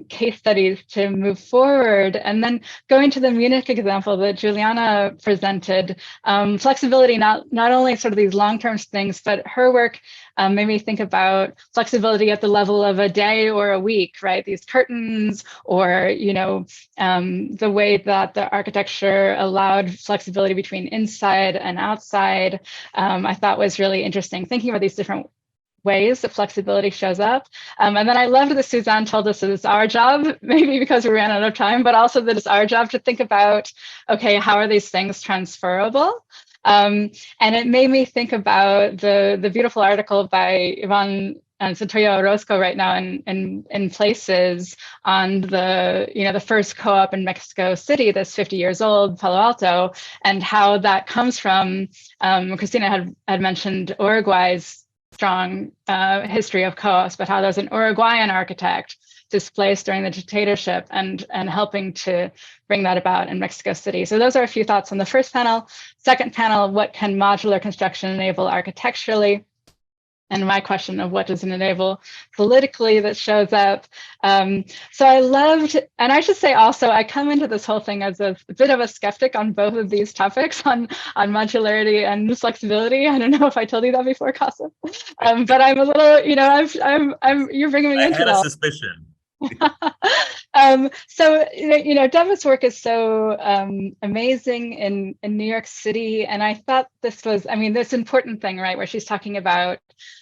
case studies to move forward. And then going to the Munich example that Juliana presented, flexibility, not only sort of these long-term things, but her work made me think about flexibility at the level of a day or a week, right? These curtains, or, the way that the architecture allowed flexibility between inside and outside, I thought was really interesting, thinking about these different ways that flexibility shows up. And then I loved that Suzanne told us that it's our job, maybe because we ran out of time, but also that it's our job to think about, okay, how are these things transferable? And it made me think about the beautiful article by Ivan and Santoyo Orozco right now in Places on the first co-op in Mexico City that's 50 years old, Palo Alto, and how that comes from, Christina had mentioned Uruguay's strong history of co-ops, but how there's an Uruguayan architect displaced during the dictatorship and helping to bring that about in Mexico City. So those are a few thoughts on the first panel. Second panel, what can modular construction enable architecturally? and my question of what does it enable politically that shows up. So I loved, and I should say also, I come into this whole thing as a bit of a skeptic on both of these topics, on modularity and flexibility. I don't know if I told you that before, Cassim, but I'm a little, you're bringing me into that. I had a suspicion. So Deva's work is so amazing in New York City, and I thought this was, this important thing, right, where she's talking about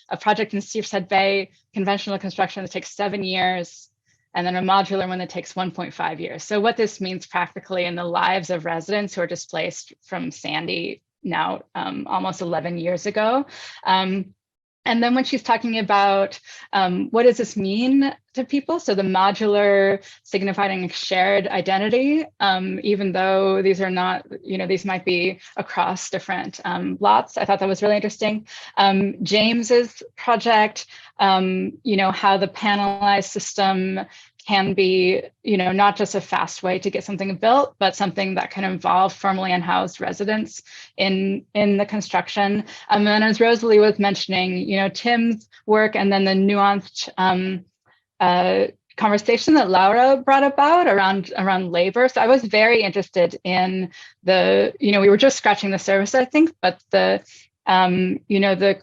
a project in Steve's Bay, conventional construction that takes 7 years, and then a modular one that takes 1.5 years. So what this means practically in the lives of residents who are displaced from Sandy now almost 11 years ago. And then when she's talking about what does this mean to people? So the modular signifying shared identity, even though these are not, these might be across different lots. I thought that was really interesting. James's project, how the panelized system can be, not just a fast way to get something built, but something that can involve formally unhoused residents in the construction. And as Rosalie was mentioning, Tim's work, and then the nuanced conversation that Laura brought about around labor. So I was very interested in we were just scratching the surface, I think, but the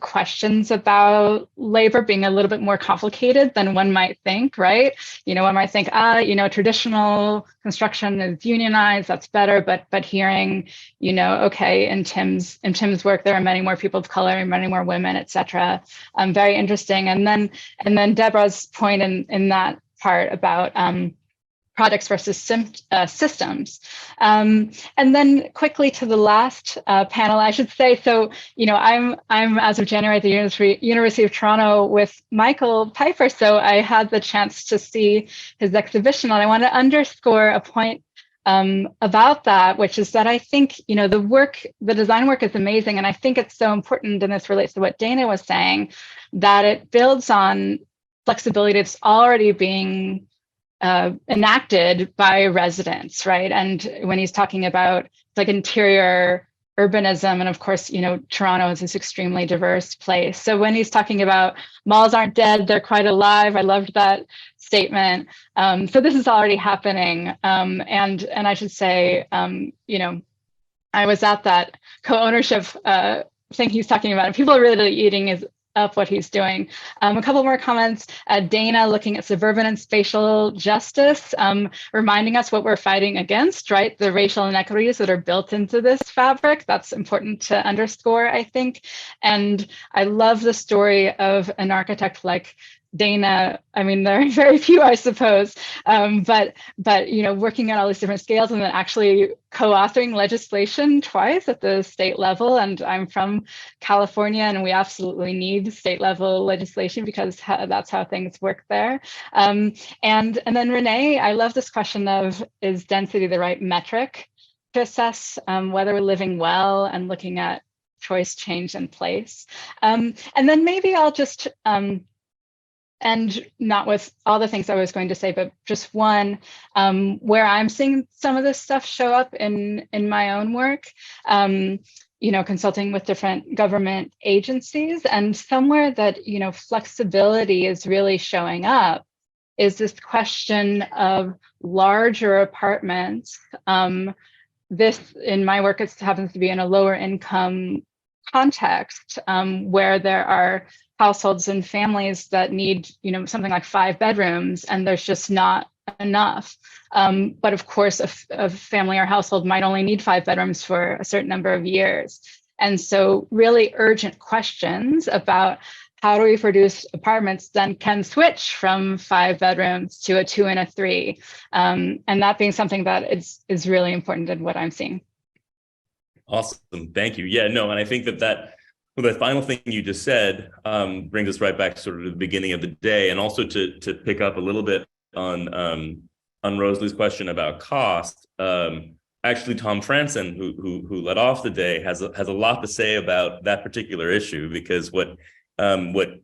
questions about labor being a little bit more complicated than one might think, right? One might think, traditional construction is unionized, that's better, but hearing, okay, in Tim's work, there are many more people of color, many more women, et cetera. Very interesting. And then Deborah's point in that part about products versus systems. And then quickly to the last panel, I should say, so, I'm as of January at the University of Toronto with Michael Piper, so I had the chance to see his exhibition, and I want to underscore a point about that, which is that I think, the design work is amazing, and I think it's so important, and this relates to what Dana was saying, that it builds on flexibility that's already being enacted by residents, right? And when he's talking about interior urbanism, and of course, Toronto is this extremely diverse place. So when he's talking about malls aren't dead, they're quite alive, I loved that statement. So this is already happening. And I should say, I was at that co-ownership thing he's talking about, and people are really eating up what he's doing. A couple more comments. Dana looking at suburban and spatial justice, reminding us what we're fighting against, right? The racial inequities that are built into this fabric. That's important to underscore, I think. And I love the story of an architect like Dana. There are very few, I suppose, but working at all these different scales and then actually co-authoring legislation twice at the state level. And I'm from California, and we absolutely need state level legislation because that's how things work there. And then Renee, I love this question of, is density the right metric to assess whether we're living well, and looking at choice, change, and place. And then maybe I'll just and not with all the things I was going to say, but just one where I'm seeing some of this stuff show up in my own work, consulting with different government agencies, and somewhere that, flexibility is really showing up is this question of larger apartments. This, in my work, it happens to be in a lower income context where there are households and families that need, something like 5 bedrooms, and there's just not enough. But of course, a family or household might only need 5 bedrooms for a certain number of years. And so really urgent questions about how do we produce apartments then can switch from 5 bedrooms to a 2 and a 3. And that being something that is really important in what I'm seeing. Awesome, thank you. Yeah, no, and I think that the final thing you just said brings us right back sort of to the beginning of the day, and also to pick up a little bit on Rosalie's question about cost. Actually, Tom Franzen, who led off the day, has a lot to say about that particular issue, because what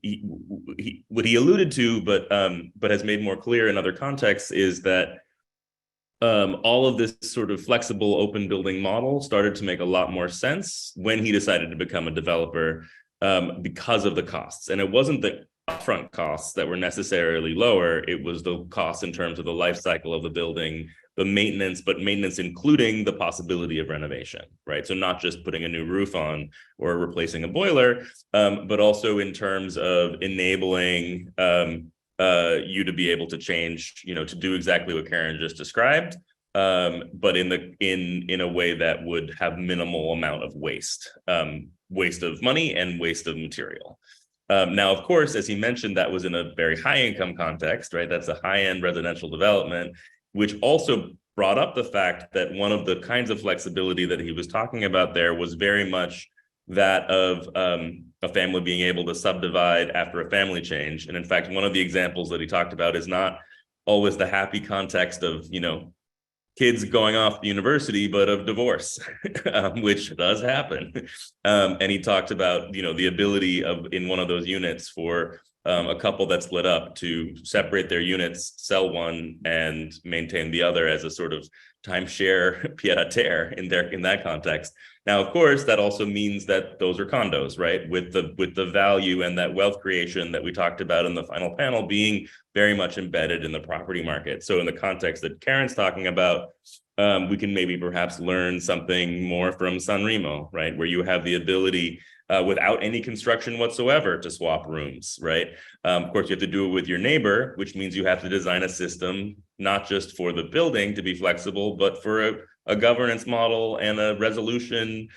he alluded to, but has made more clear in other contexts, is that all of this sort of flexible open building model started to make a lot more sense when he decided to become a developer because of the costs. And it wasn't the upfront costs that were necessarily lower, it was the costs in terms of the life cycle of the building, the maintenance, but maintenance including the possibility of renovation, right? So not just putting a new roof on or replacing a boiler, but also in terms of enabling you to be able to change, to do exactly what Karen just described, but in a way that would have minimal amount of waste of money and waste of material. Now, of course, as he mentioned, that was in a very high income context, right? That's a high-end residential development, which also brought up the fact that one of the kinds of flexibility that he was talking about there was very much that of a family being able to subdivide after a family change. And in fact, one of the examples that he talked about is not always the happy context of, kids going off to university, but of divorce, which does happen. And he talked about, the ability of in one of those units for a couple that split up to separate their units, sell one, and maintain the other as a sort of timeshare pied-à-terre in that context. Now, of course, that also means that those are condos, right? With the value and that wealth creation that we talked about in the final panel being very much embedded in the property market. So in the context that Karen's talking about, we can maybe perhaps learn something more from San Remo, right? Where you have the ability without any construction whatsoever to swap rooms, right? Of course, you have to do it with your neighbor, which means you have to design a system, not just for the building to be flexible, but for a governance model and a resolution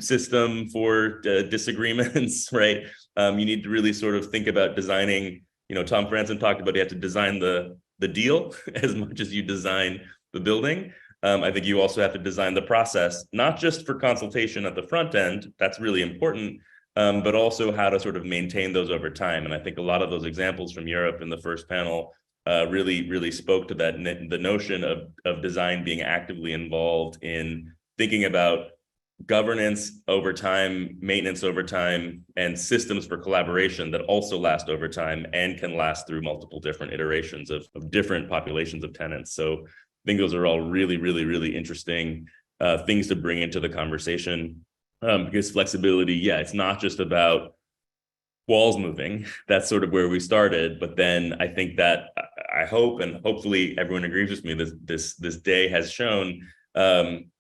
system for disagreements, right? You need to really sort of think about designing, Tom Franzen talked about you have to design the deal as much as you design the building. I think you also have to design the process, not just for consultation at the front end, that's really important, but also how to sort of maintain those over time. And I think a lot of those examples from Europe in the first panel really spoke to that, the notion of design being actively involved in thinking about governance over time, maintenance over time, and systems for collaboration that also last over time and can last through multiple different iterations of different populations of tenants. So I think those are all really interesting things to bring into the conversation, because flexibility, it's not just about walls moving. That's sort of where we started. But then I think that I hope, and hopefully everyone agrees with me, this day has shown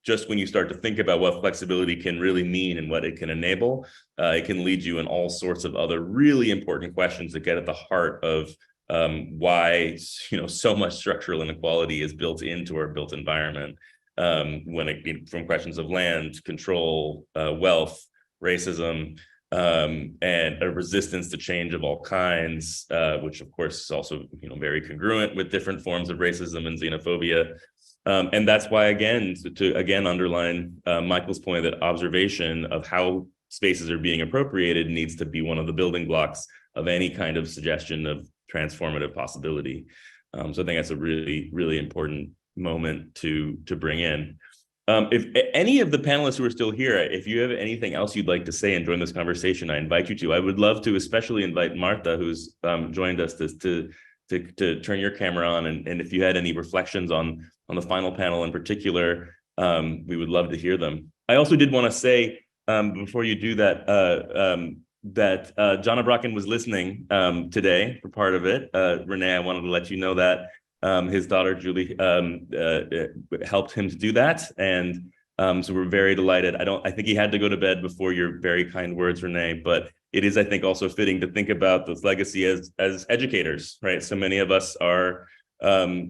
just when you start to think about what flexibility can really mean and what it can enable, it can lead you in all sorts of other really important questions that get at the heart of why so much structural inequality is built into our built environment, from questions of land, control, wealth, racism, and a resistance to change of all kinds, which of course is also very congruent with different forms of racism and xenophobia. And that's why, again, to underline Michael's point, that observation of how spaces are being appropriated needs to be one of the building blocks of any kind of suggestion of transformative possibility. So I think that's a really important moment to bring in. If any of the panelists who are still here, if you have anything else you'd like to say and join this conversation, I invite you to. I would love to especially invite Marta, who's joined us, to turn your camera on, and if you had any reflections on the final panel in particular, we would love to hear them. I also did want to say, before you do that, that Jonna Bracken was listening today for part of it. Renee, I wanted to let you know that his daughter Julie helped him to do that, and so we're very delighted. I think he had to go to bed before your very kind words, Renee, but it is, I think, also fitting to think about this legacy as educators, right? So many of us are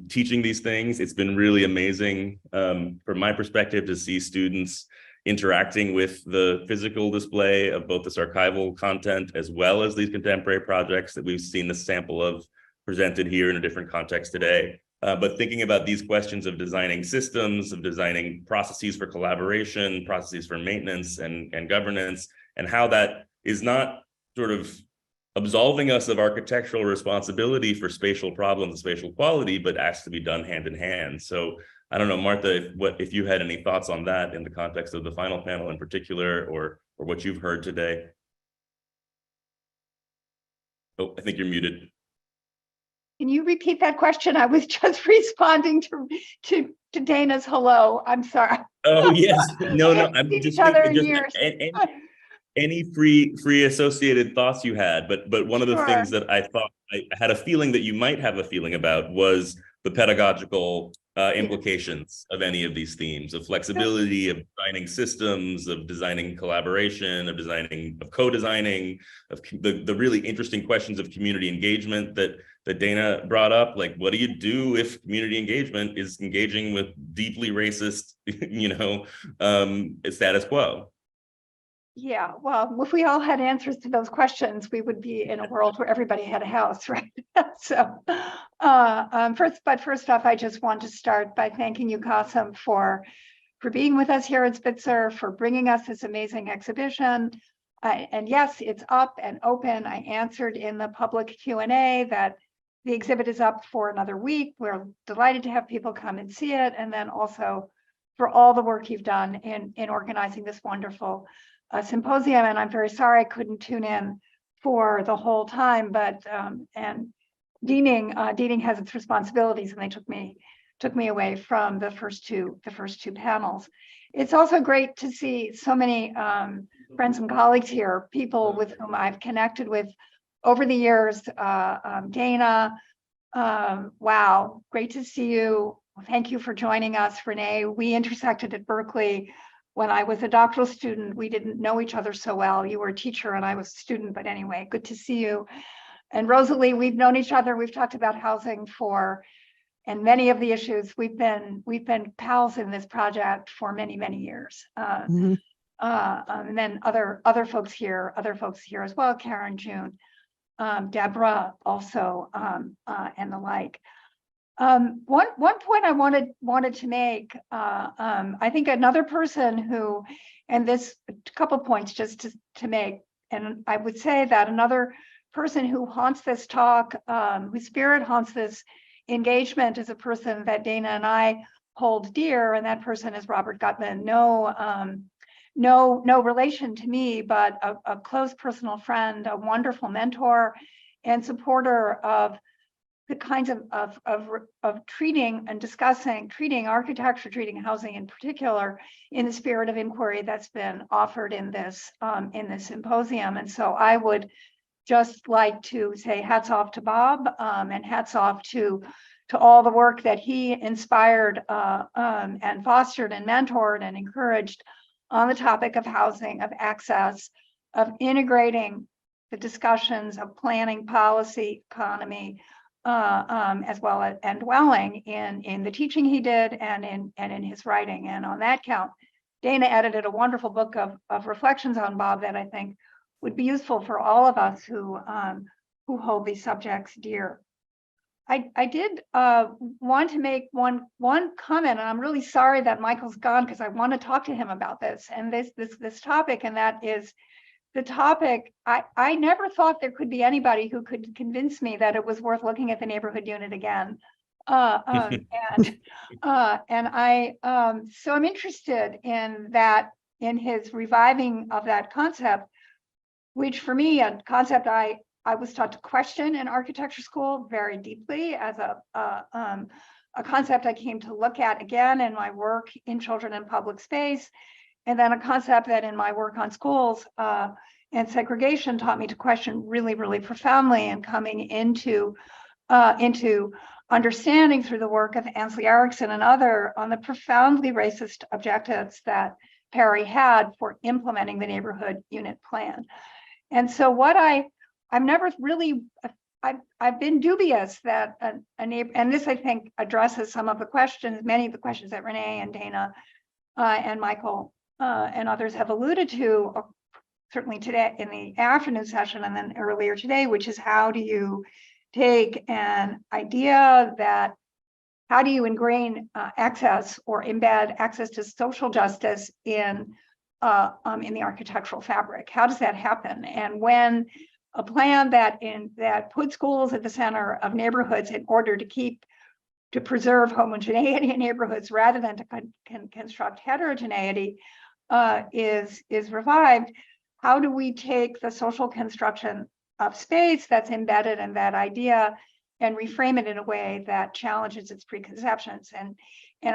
teaching these things. It's been really amazing from my perspective to see students interacting with the physical display of both this archival content as well as these contemporary projects that we've seen a sample of presented here in a different context today. But thinking about these questions of designing systems, of designing processes for collaboration, processes for maintenance and governance, and how that is not sort of absolving us of architectural responsibility for spatial problems and spatial quality, but has to be done hand in hand. So I don't know, Marta, if you had any thoughts on that in the context of the final panel in particular, or what you've heard today. Oh, I think you're muted. Can you repeat that question? I was just responding to Dana's hello. I'm sorry. Oh yes, no, I'm just each other in years. any free associated thoughts you had, but one of the things Sure. that I thought I had a feeling that you might have a feeling about was the pedagogical implications of any of these themes, of flexibility, of designing systems, of designing collaboration, of co-designing, of the really interesting questions of community engagement that Dana brought up. Like, what do you do if community engagement is engaging with deeply racist, status quo? Yeah, well, if we all had answers to those questions, we would be in a world where everybody had a house, right? So, first off, I just want to start by thanking you, Cassim, for being with us here at Spitzer, for bringing us this amazing exhibition. And yes, it's up and open. I answered in the public Q&A that the exhibit is up for another week. We're delighted to have people come and see it, and then also for all the work you've done in organizing this wonderful symposium. And I'm very sorry I couldn't tune in for the whole time, but and deaning has its responsibilities, and they took me away from the first two panels. It's also great to see so many friends and colleagues here, people with whom I've connected with over the years. Dana, wow, great to see you. Thank you for joining us, Renee. We intersected at Berkeley when I was a doctoral student. We didn't know each other so well. You were a teacher and I was a student, but anyway, good to see you. And Rosalie, we've known each other. We've talked about housing and many of the issues. We've been pals in this project for many years. And then other folks here as well, Karen, June, Deborah also, and the like. One point I wanted to make, I think another person who, and this a couple points just to make, and I would say that another person who haunts this talk, whose spirit haunts this engagement, is a person that Dana and I hold dear, and that person is Robert Gutman. No relation to me, but a close personal friend, a wonderful mentor and supporter of the kinds of treating and discussing, treating architecture, treating housing in particular, in the spirit of inquiry that's been offered in this symposium. And so I would just like to say hats off to Bob, and hats off to all the work that he inspired and fostered and mentored and encouraged on the topic of housing, of access, of integrating the discussions of planning, policy, economy, as well as and dwelling in the teaching he did and in his writing. And on that count, Dana edited a wonderful book of reflections on Bob that I think would be useful for all of us who hold these subjects dear. I did want to make one comment, and I'm really sorry that Michael's gone because I want to talk to him about this and this topic, and that is the topic. I never thought there could be anybody who could convince me that it was worth looking at the neighborhood unit again. And I so I'm interested in that, in his reviving of that concept, which for me, a concept I was taught to question in architecture school very deeply as a concept I came to look at again in my work in children and public space. And then a concept that in my work on schools and segregation taught me to question really profoundly, and coming into understanding through the work of Ansley Erickson and other on the profoundly racist objectives that Perry had for implementing the neighborhood unit plan. And so what I've never really, I've been dubious that a neighbor, and this I think addresses some of the questions, many of the questions that Renee and Dana and Michael and others have alluded to, certainly today in the afternoon session and then earlier today, which is how do you take an idea that, how do you ingrain access or embed access to social justice in the architectural fabric? How does that happen? And when a plan that puts schools at the center of neighborhoods in order to preserve homogeneity in neighborhoods rather than to construct heterogeneity is revived, how do we take the social construction of space that's embedded in that idea and reframe it in a way that challenges its preconceptions? And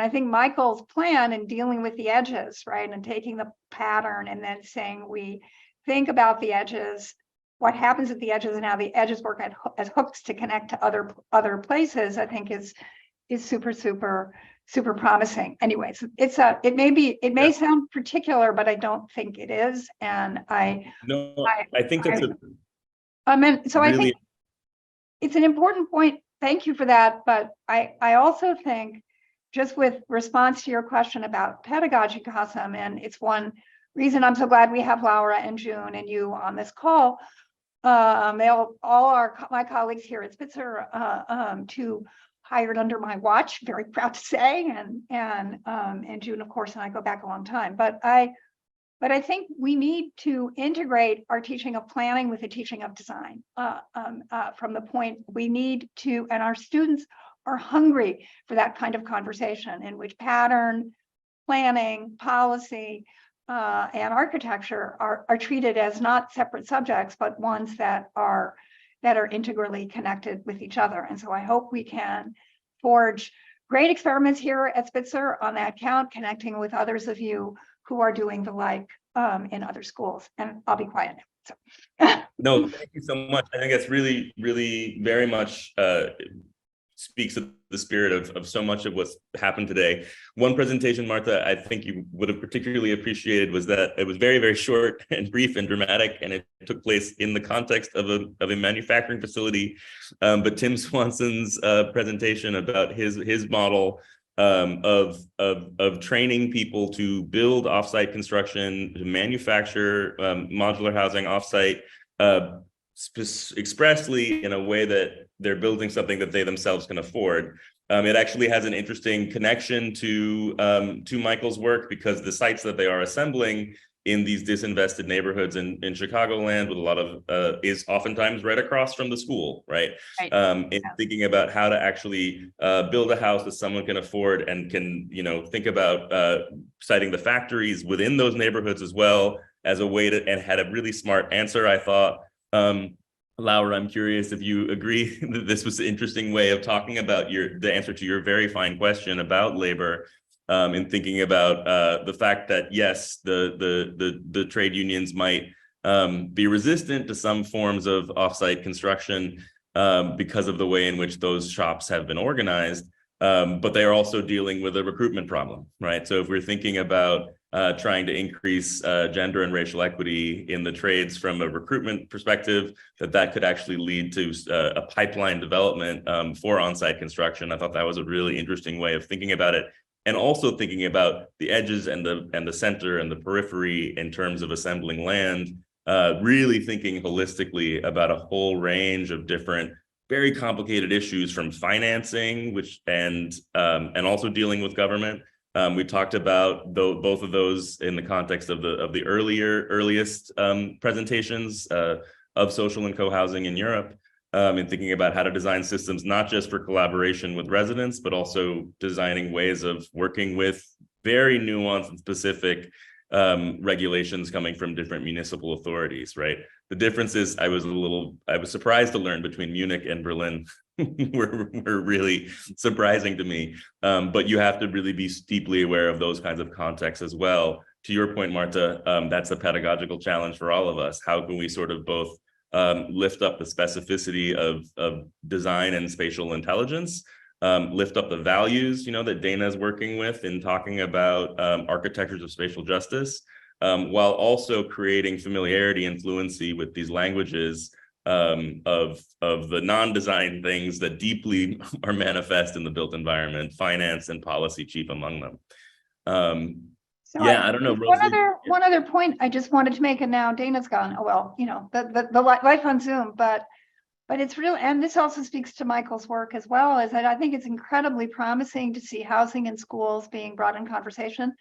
I think Michael's plan in dealing with the edges, right, and taking the pattern and then saying we think about the edges, what happens at the edges and how the edges work as hooks to connect to other places, I think is super promising. Anyways, it may sound particular, but I don't think it is. And I think that's so I think it's an important point. Thank you for that. But I also think, just with response to your question about pedagogy, Cassim, and it's one reason I'm so glad we have Laura and June and you on this call. My colleagues here at Spitzer, to hired under my watch, very proud to say, and June, of course, and I go back a long time. But I think we need to integrate our teaching of planning with the teaching of design. From the point we need to, and our students are hungry for that kind of conversation in which pattern, planning, policy, and architecture are treated as not separate subjects, but ones that are integrally connected with each other. And so I hope we can forge great experiments here at Spitzer on that count, connecting with others of you who are doing the like in other schools. And I'll be quiet now. So. No, thank you so much. I think that's really, really very much speaks of the spirit of so much of what's happened today. One presentation, Marta, I think you would have particularly appreciated was that it was very, very short and brief and dramatic, and it took place in the context of a manufacturing facility. But Tim Swanson's presentation about his model of training people to build offsite construction, to manufacture modular housing offsite, expressly in a way that they're building something that they themselves can afford. It actually has an interesting connection to Michael's work, because the sites that they are assembling in these disinvested neighborhoods in Chicagoland with a lot of is oftentimes right across from the school, right? Thinking about how to actually build a house that someone can afford and can, think about citing the factories within those neighborhoods as well as a way to, and had a really smart answer, I thought. Laura, I'm curious if you agree that this was an interesting way of talking about the answer to your very fine question about labor, and thinking about the fact that yes, the trade unions might be resistant to some forms of offsite construction because of the way in which those shops have been organized, but they are also dealing with a recruitment problem, right? So if we're thinking about trying to increase gender and racial equity in the trades from a recruitment perspective, that could actually lead to a pipeline development for on-site construction. I thought that was a really interesting way of thinking about it. And also thinking about the edges and the center and the periphery in terms of assembling land, really thinking holistically about a whole range of different, very complicated issues, from financing, and also dealing with government. We talked about both of those in the context of the earliest presentations of social and co-housing in Europe, and thinking about how to design systems not just for collaboration with residents, but also designing ways of working with very nuanced and specific regulations coming from different municipal authorities, right? The difference is I was surprised to learn between Munich and Berlin were really surprising to me. But you have to really be deeply aware of those kinds of contexts as well. To your point, Marta, that's a pedagogical challenge for all of us. How can we sort of both lift up the specificity of design and spatial intelligence, lift up the values, that Dana is working with in talking about architectures of spatial justice, while also creating familiarity and fluency with these languages of the non-design things that deeply are manifest in the built environment, finance and policy chief among them. I don't know. One other point I just wanted to make, and now Dana's gone. Oh well, the life on Zoom, but it's real, and this also speaks to Michael's work as well, is that I think it's incredibly promising to see housing in schools being brought in conversation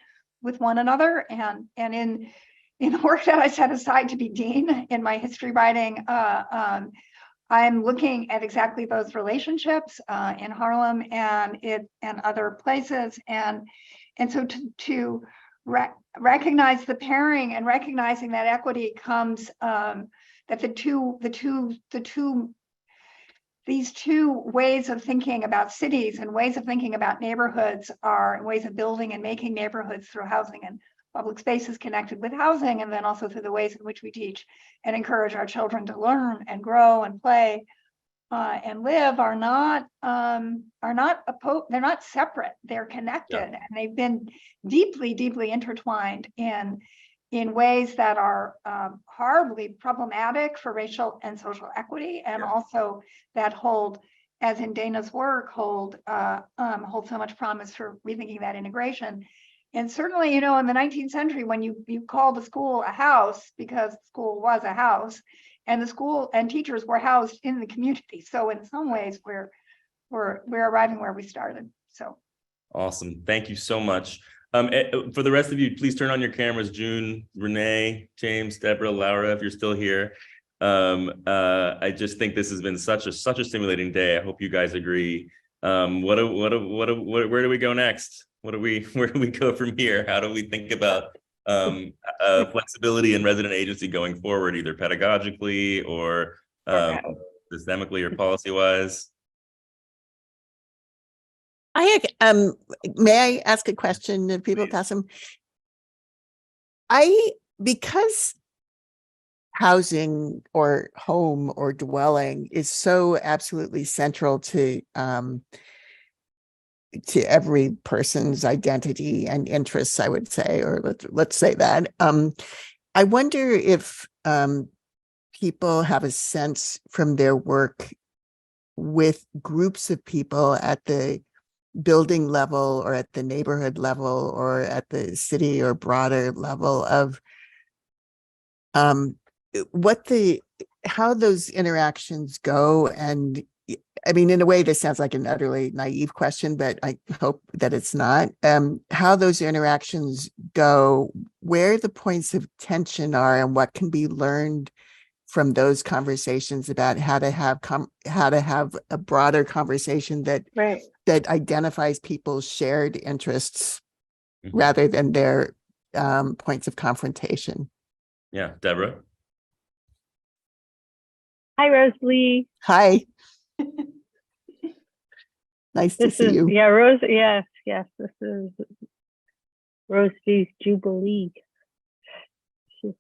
with one another, and in the work that I set aside to be dean in my history writing, I'm looking at exactly those relationships in Harlem and other places, and so to recognize the pairing and recognizing that equity comes, that these two ways of thinking about cities and ways of thinking about neighborhoods and ways of building and making neighborhoods through housing and public spaces connected with housing, and then also through the ways in which we teach and encourage our children to learn and grow and play and live are not they're not separate. They're connected, and they've been deeply intertwined in ways that are horribly problematic for racial and social equity, and also that hold, as in Dana's work, hold so much promise for rethinking that integration. And certainly, in the 19th century, when you called a school a house, because the school was a house, and the school and teachers were housed in the community. So in some ways, we're arriving where we started. So awesome. Thank you so much. For the rest of you, please turn on your cameras. June, Renee, James, Deborah, Laura, if you're still here. I just think this has been such a stimulating day. I hope you guys agree. Where do we go next? Where do we go from here? How do we think about flexibility and resident agency going forward, either pedagogically or systemically or policy-wise? May I ask a question of people, Cassim? Because housing or home or dwelling is so absolutely central to every person's identity and interests, I would say, or let's say that. I wonder if people have a sense from their work with groups of people at the building level or at the neighborhood level or at the city or broader level of how those interactions go. And I mean, in a way, this sounds like an utterly naive question, but I hope that it's not. How those interactions go, where the points of tension are, and what can be learned from those conversations about how to have a broader conversation that identifies people's shared interests rather than their points of confrontation. Yeah, Deborah. Hi, Rosalie. Hi. Nice to see you. Yeah, Rose. Yes. This is Rosalie's Jubilee. She's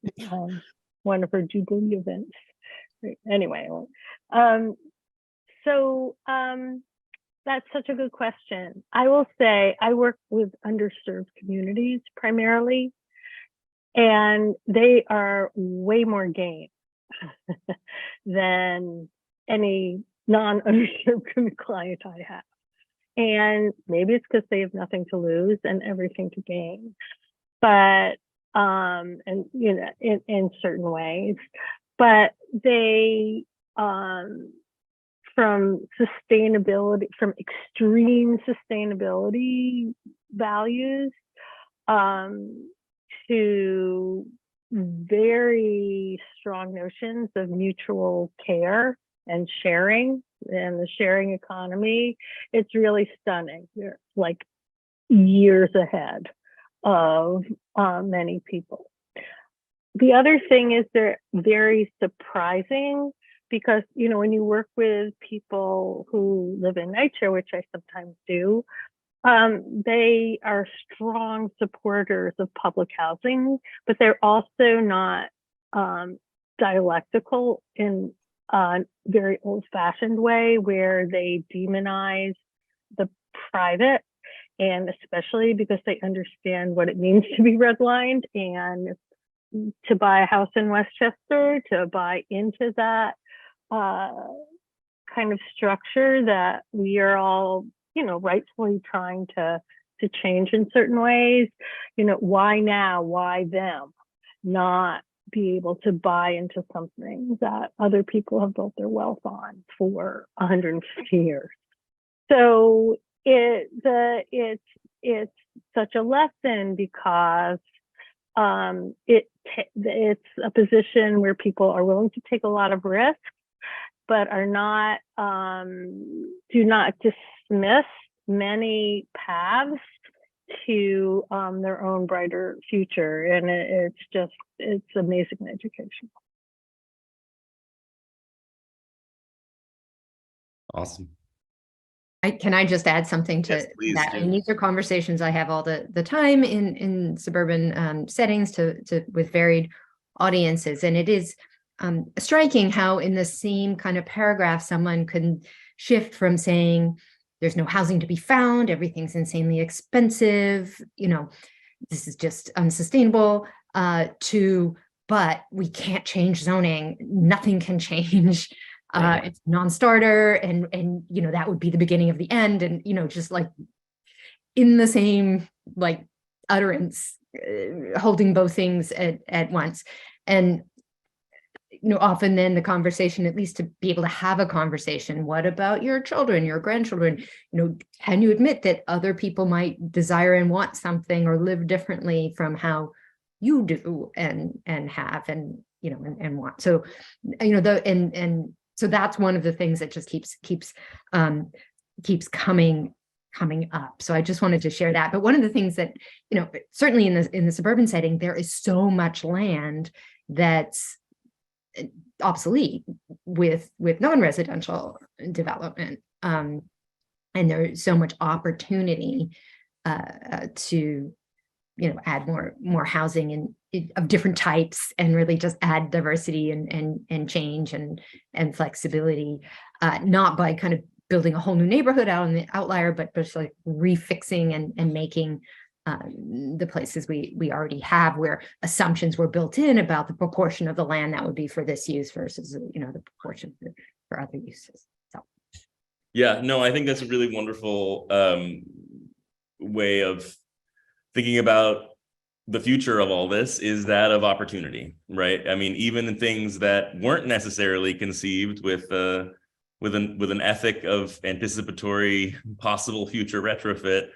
one of her Jubilee events. Anyway, so that's such a good question. I will say I work with underserved communities primarily, and they are way more game than any non-underserved client I have. And maybe it's because they have nothing to lose and everything to gain. But and in certain ways, but they from extreme sustainability values to very strong notions of mutual care and sharing and the sharing economy. It's really stunning. They're like years ahead of many people. The other thing is they're very surprising because, when you work with people who live in nature, which I sometimes do, they are strong supporters of public housing, but they're also not dialectical in a very old-fashioned way where they demonize the private, and especially because they understand what it means to be redlined and to buy a house in Westchester, to buy into that kind of structure that we are all, rightfully trying to change in certain ways. Why now? Why them? Not be able to buy into something that other people have built their wealth on for 150 years. So it's such a lesson because it's a position where people are willing to take a lot of risks, but are not do not dismiss many paths to their own brighter future. And it's amazing education. Awesome. Can I just add something to Yes, please that? do. And these are conversations I have all the time in suburban settings with varied audiences. And it is striking how in the same kind of paragraph, someone can shift from saying there's no housing to be found, everything's insanely expensive, this is just unsustainable, to, but we can't change zoning, nothing can change. It's non-starter, and that would be the beginning of the end, and just like in the same like utterance, holding both things at once. And often then the conversation, at least to be able to have a conversation, what about your children, your grandchildren? Can you admit that other people might desire and want something or live differently from how you do and have and want? So so that's one of the things that just keeps coming up. So I just wanted to share that. But one of the things that, certainly in the suburban setting, there is so much land that's obsolete with non-residential development. And there's so much opportunity to, add more housing of different types, and really just add diversity and change and flexibility, not by kind of building a whole new neighborhood out in the outlier, but just like refixing and making the places we already have, where assumptions were built in about the proportion of the land that would be for this use versus the proportion for other uses. So yeah, no, I think that's a really wonderful way of thinking about the future of all this, is that of opportunity, right? I mean, even in things that weren't necessarily conceived with an ethic of anticipatory possible future retrofit,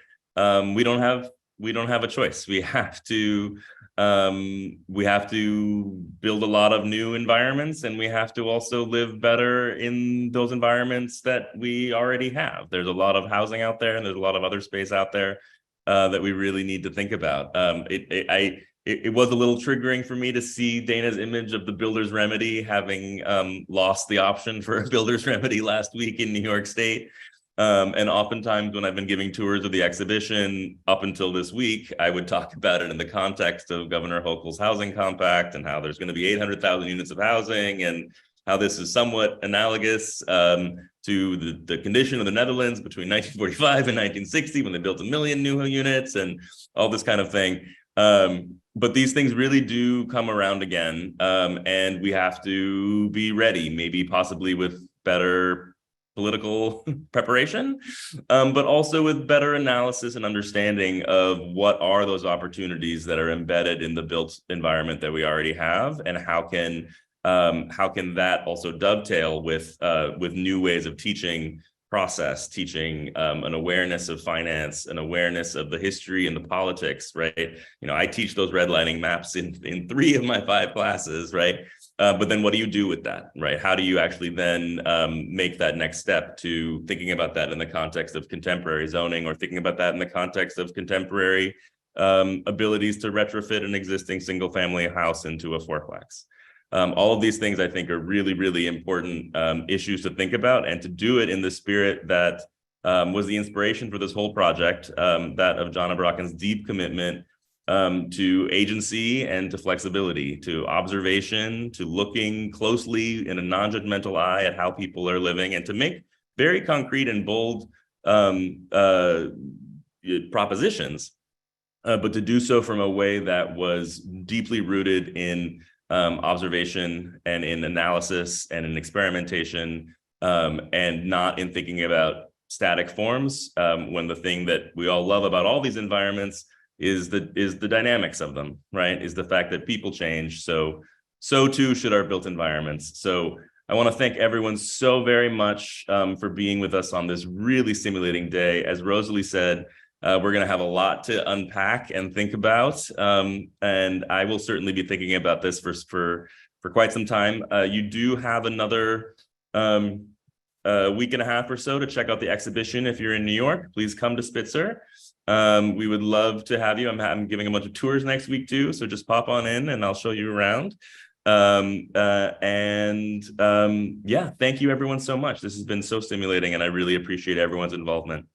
we don't have a choice. We have to build a lot of new environments, and we have to also live better in those environments that we already have. There's a lot of housing out there, and there's a lot of other space out there that we really need to think about. It was a little triggering for me to see Dana's image of the builder's remedy, having lost the option for a builder's remedy last week in New York State. And oftentimes when I've been giving tours of the exhibition up until this week, I would talk about it in the context of Governor Hochul's housing compact, and how there's going to be 800,000 units of housing, and how this is somewhat analogous to the condition of the Netherlands between 1945 and 1960, when they built 1 million new units and all this kind of thing. But these things really do come around again, and we have to be ready, maybe possibly with better political preparation, but also with better analysis and understanding of what are those opportunities that are embedded in the built environment that we already have, and how can that also dovetail with new ways of teaching teaching an awareness of finance, an awareness of the history and the politics, right? I teach those redlining maps in 3 of my 5 classes, right? But then what do you do with that, right? How do you actually then make that next step to thinking about that in the context of contemporary zoning, or thinking about that in the context of contemporary abilities to retrofit an existing single family house into a fourplex? All of these things I think are really, really important issues to think about, and to do it in the spirit that was the inspiration for this whole project, that of John Abraken's deep commitment to agency and to flexibility, to observation, to looking closely in a non-judgmental eye at how people are living, and to make very concrete and bold propositions, but to do so from a way that was deeply rooted in observation and in analysis and in experimentation, and not in thinking about static forms, when the thing that we all love about all these environments is the dynamics of them, right? Is the fact that people change. So too should our built environments. So I want to thank everyone so very much for being with us on this really stimulating day. As Rosalie said, we're going to have a lot to unpack and think about. And I will certainly be thinking about this for quite some time. You do have another week and a half or so to check out the exhibition. If you're in New York, please come to Spitzer. We would love to have you. I'm giving a bunch of tours next week too, so just pop on in and I'll show you around. Yeah, thank you everyone so much. This has been so stimulating and I really appreciate everyone's involvement.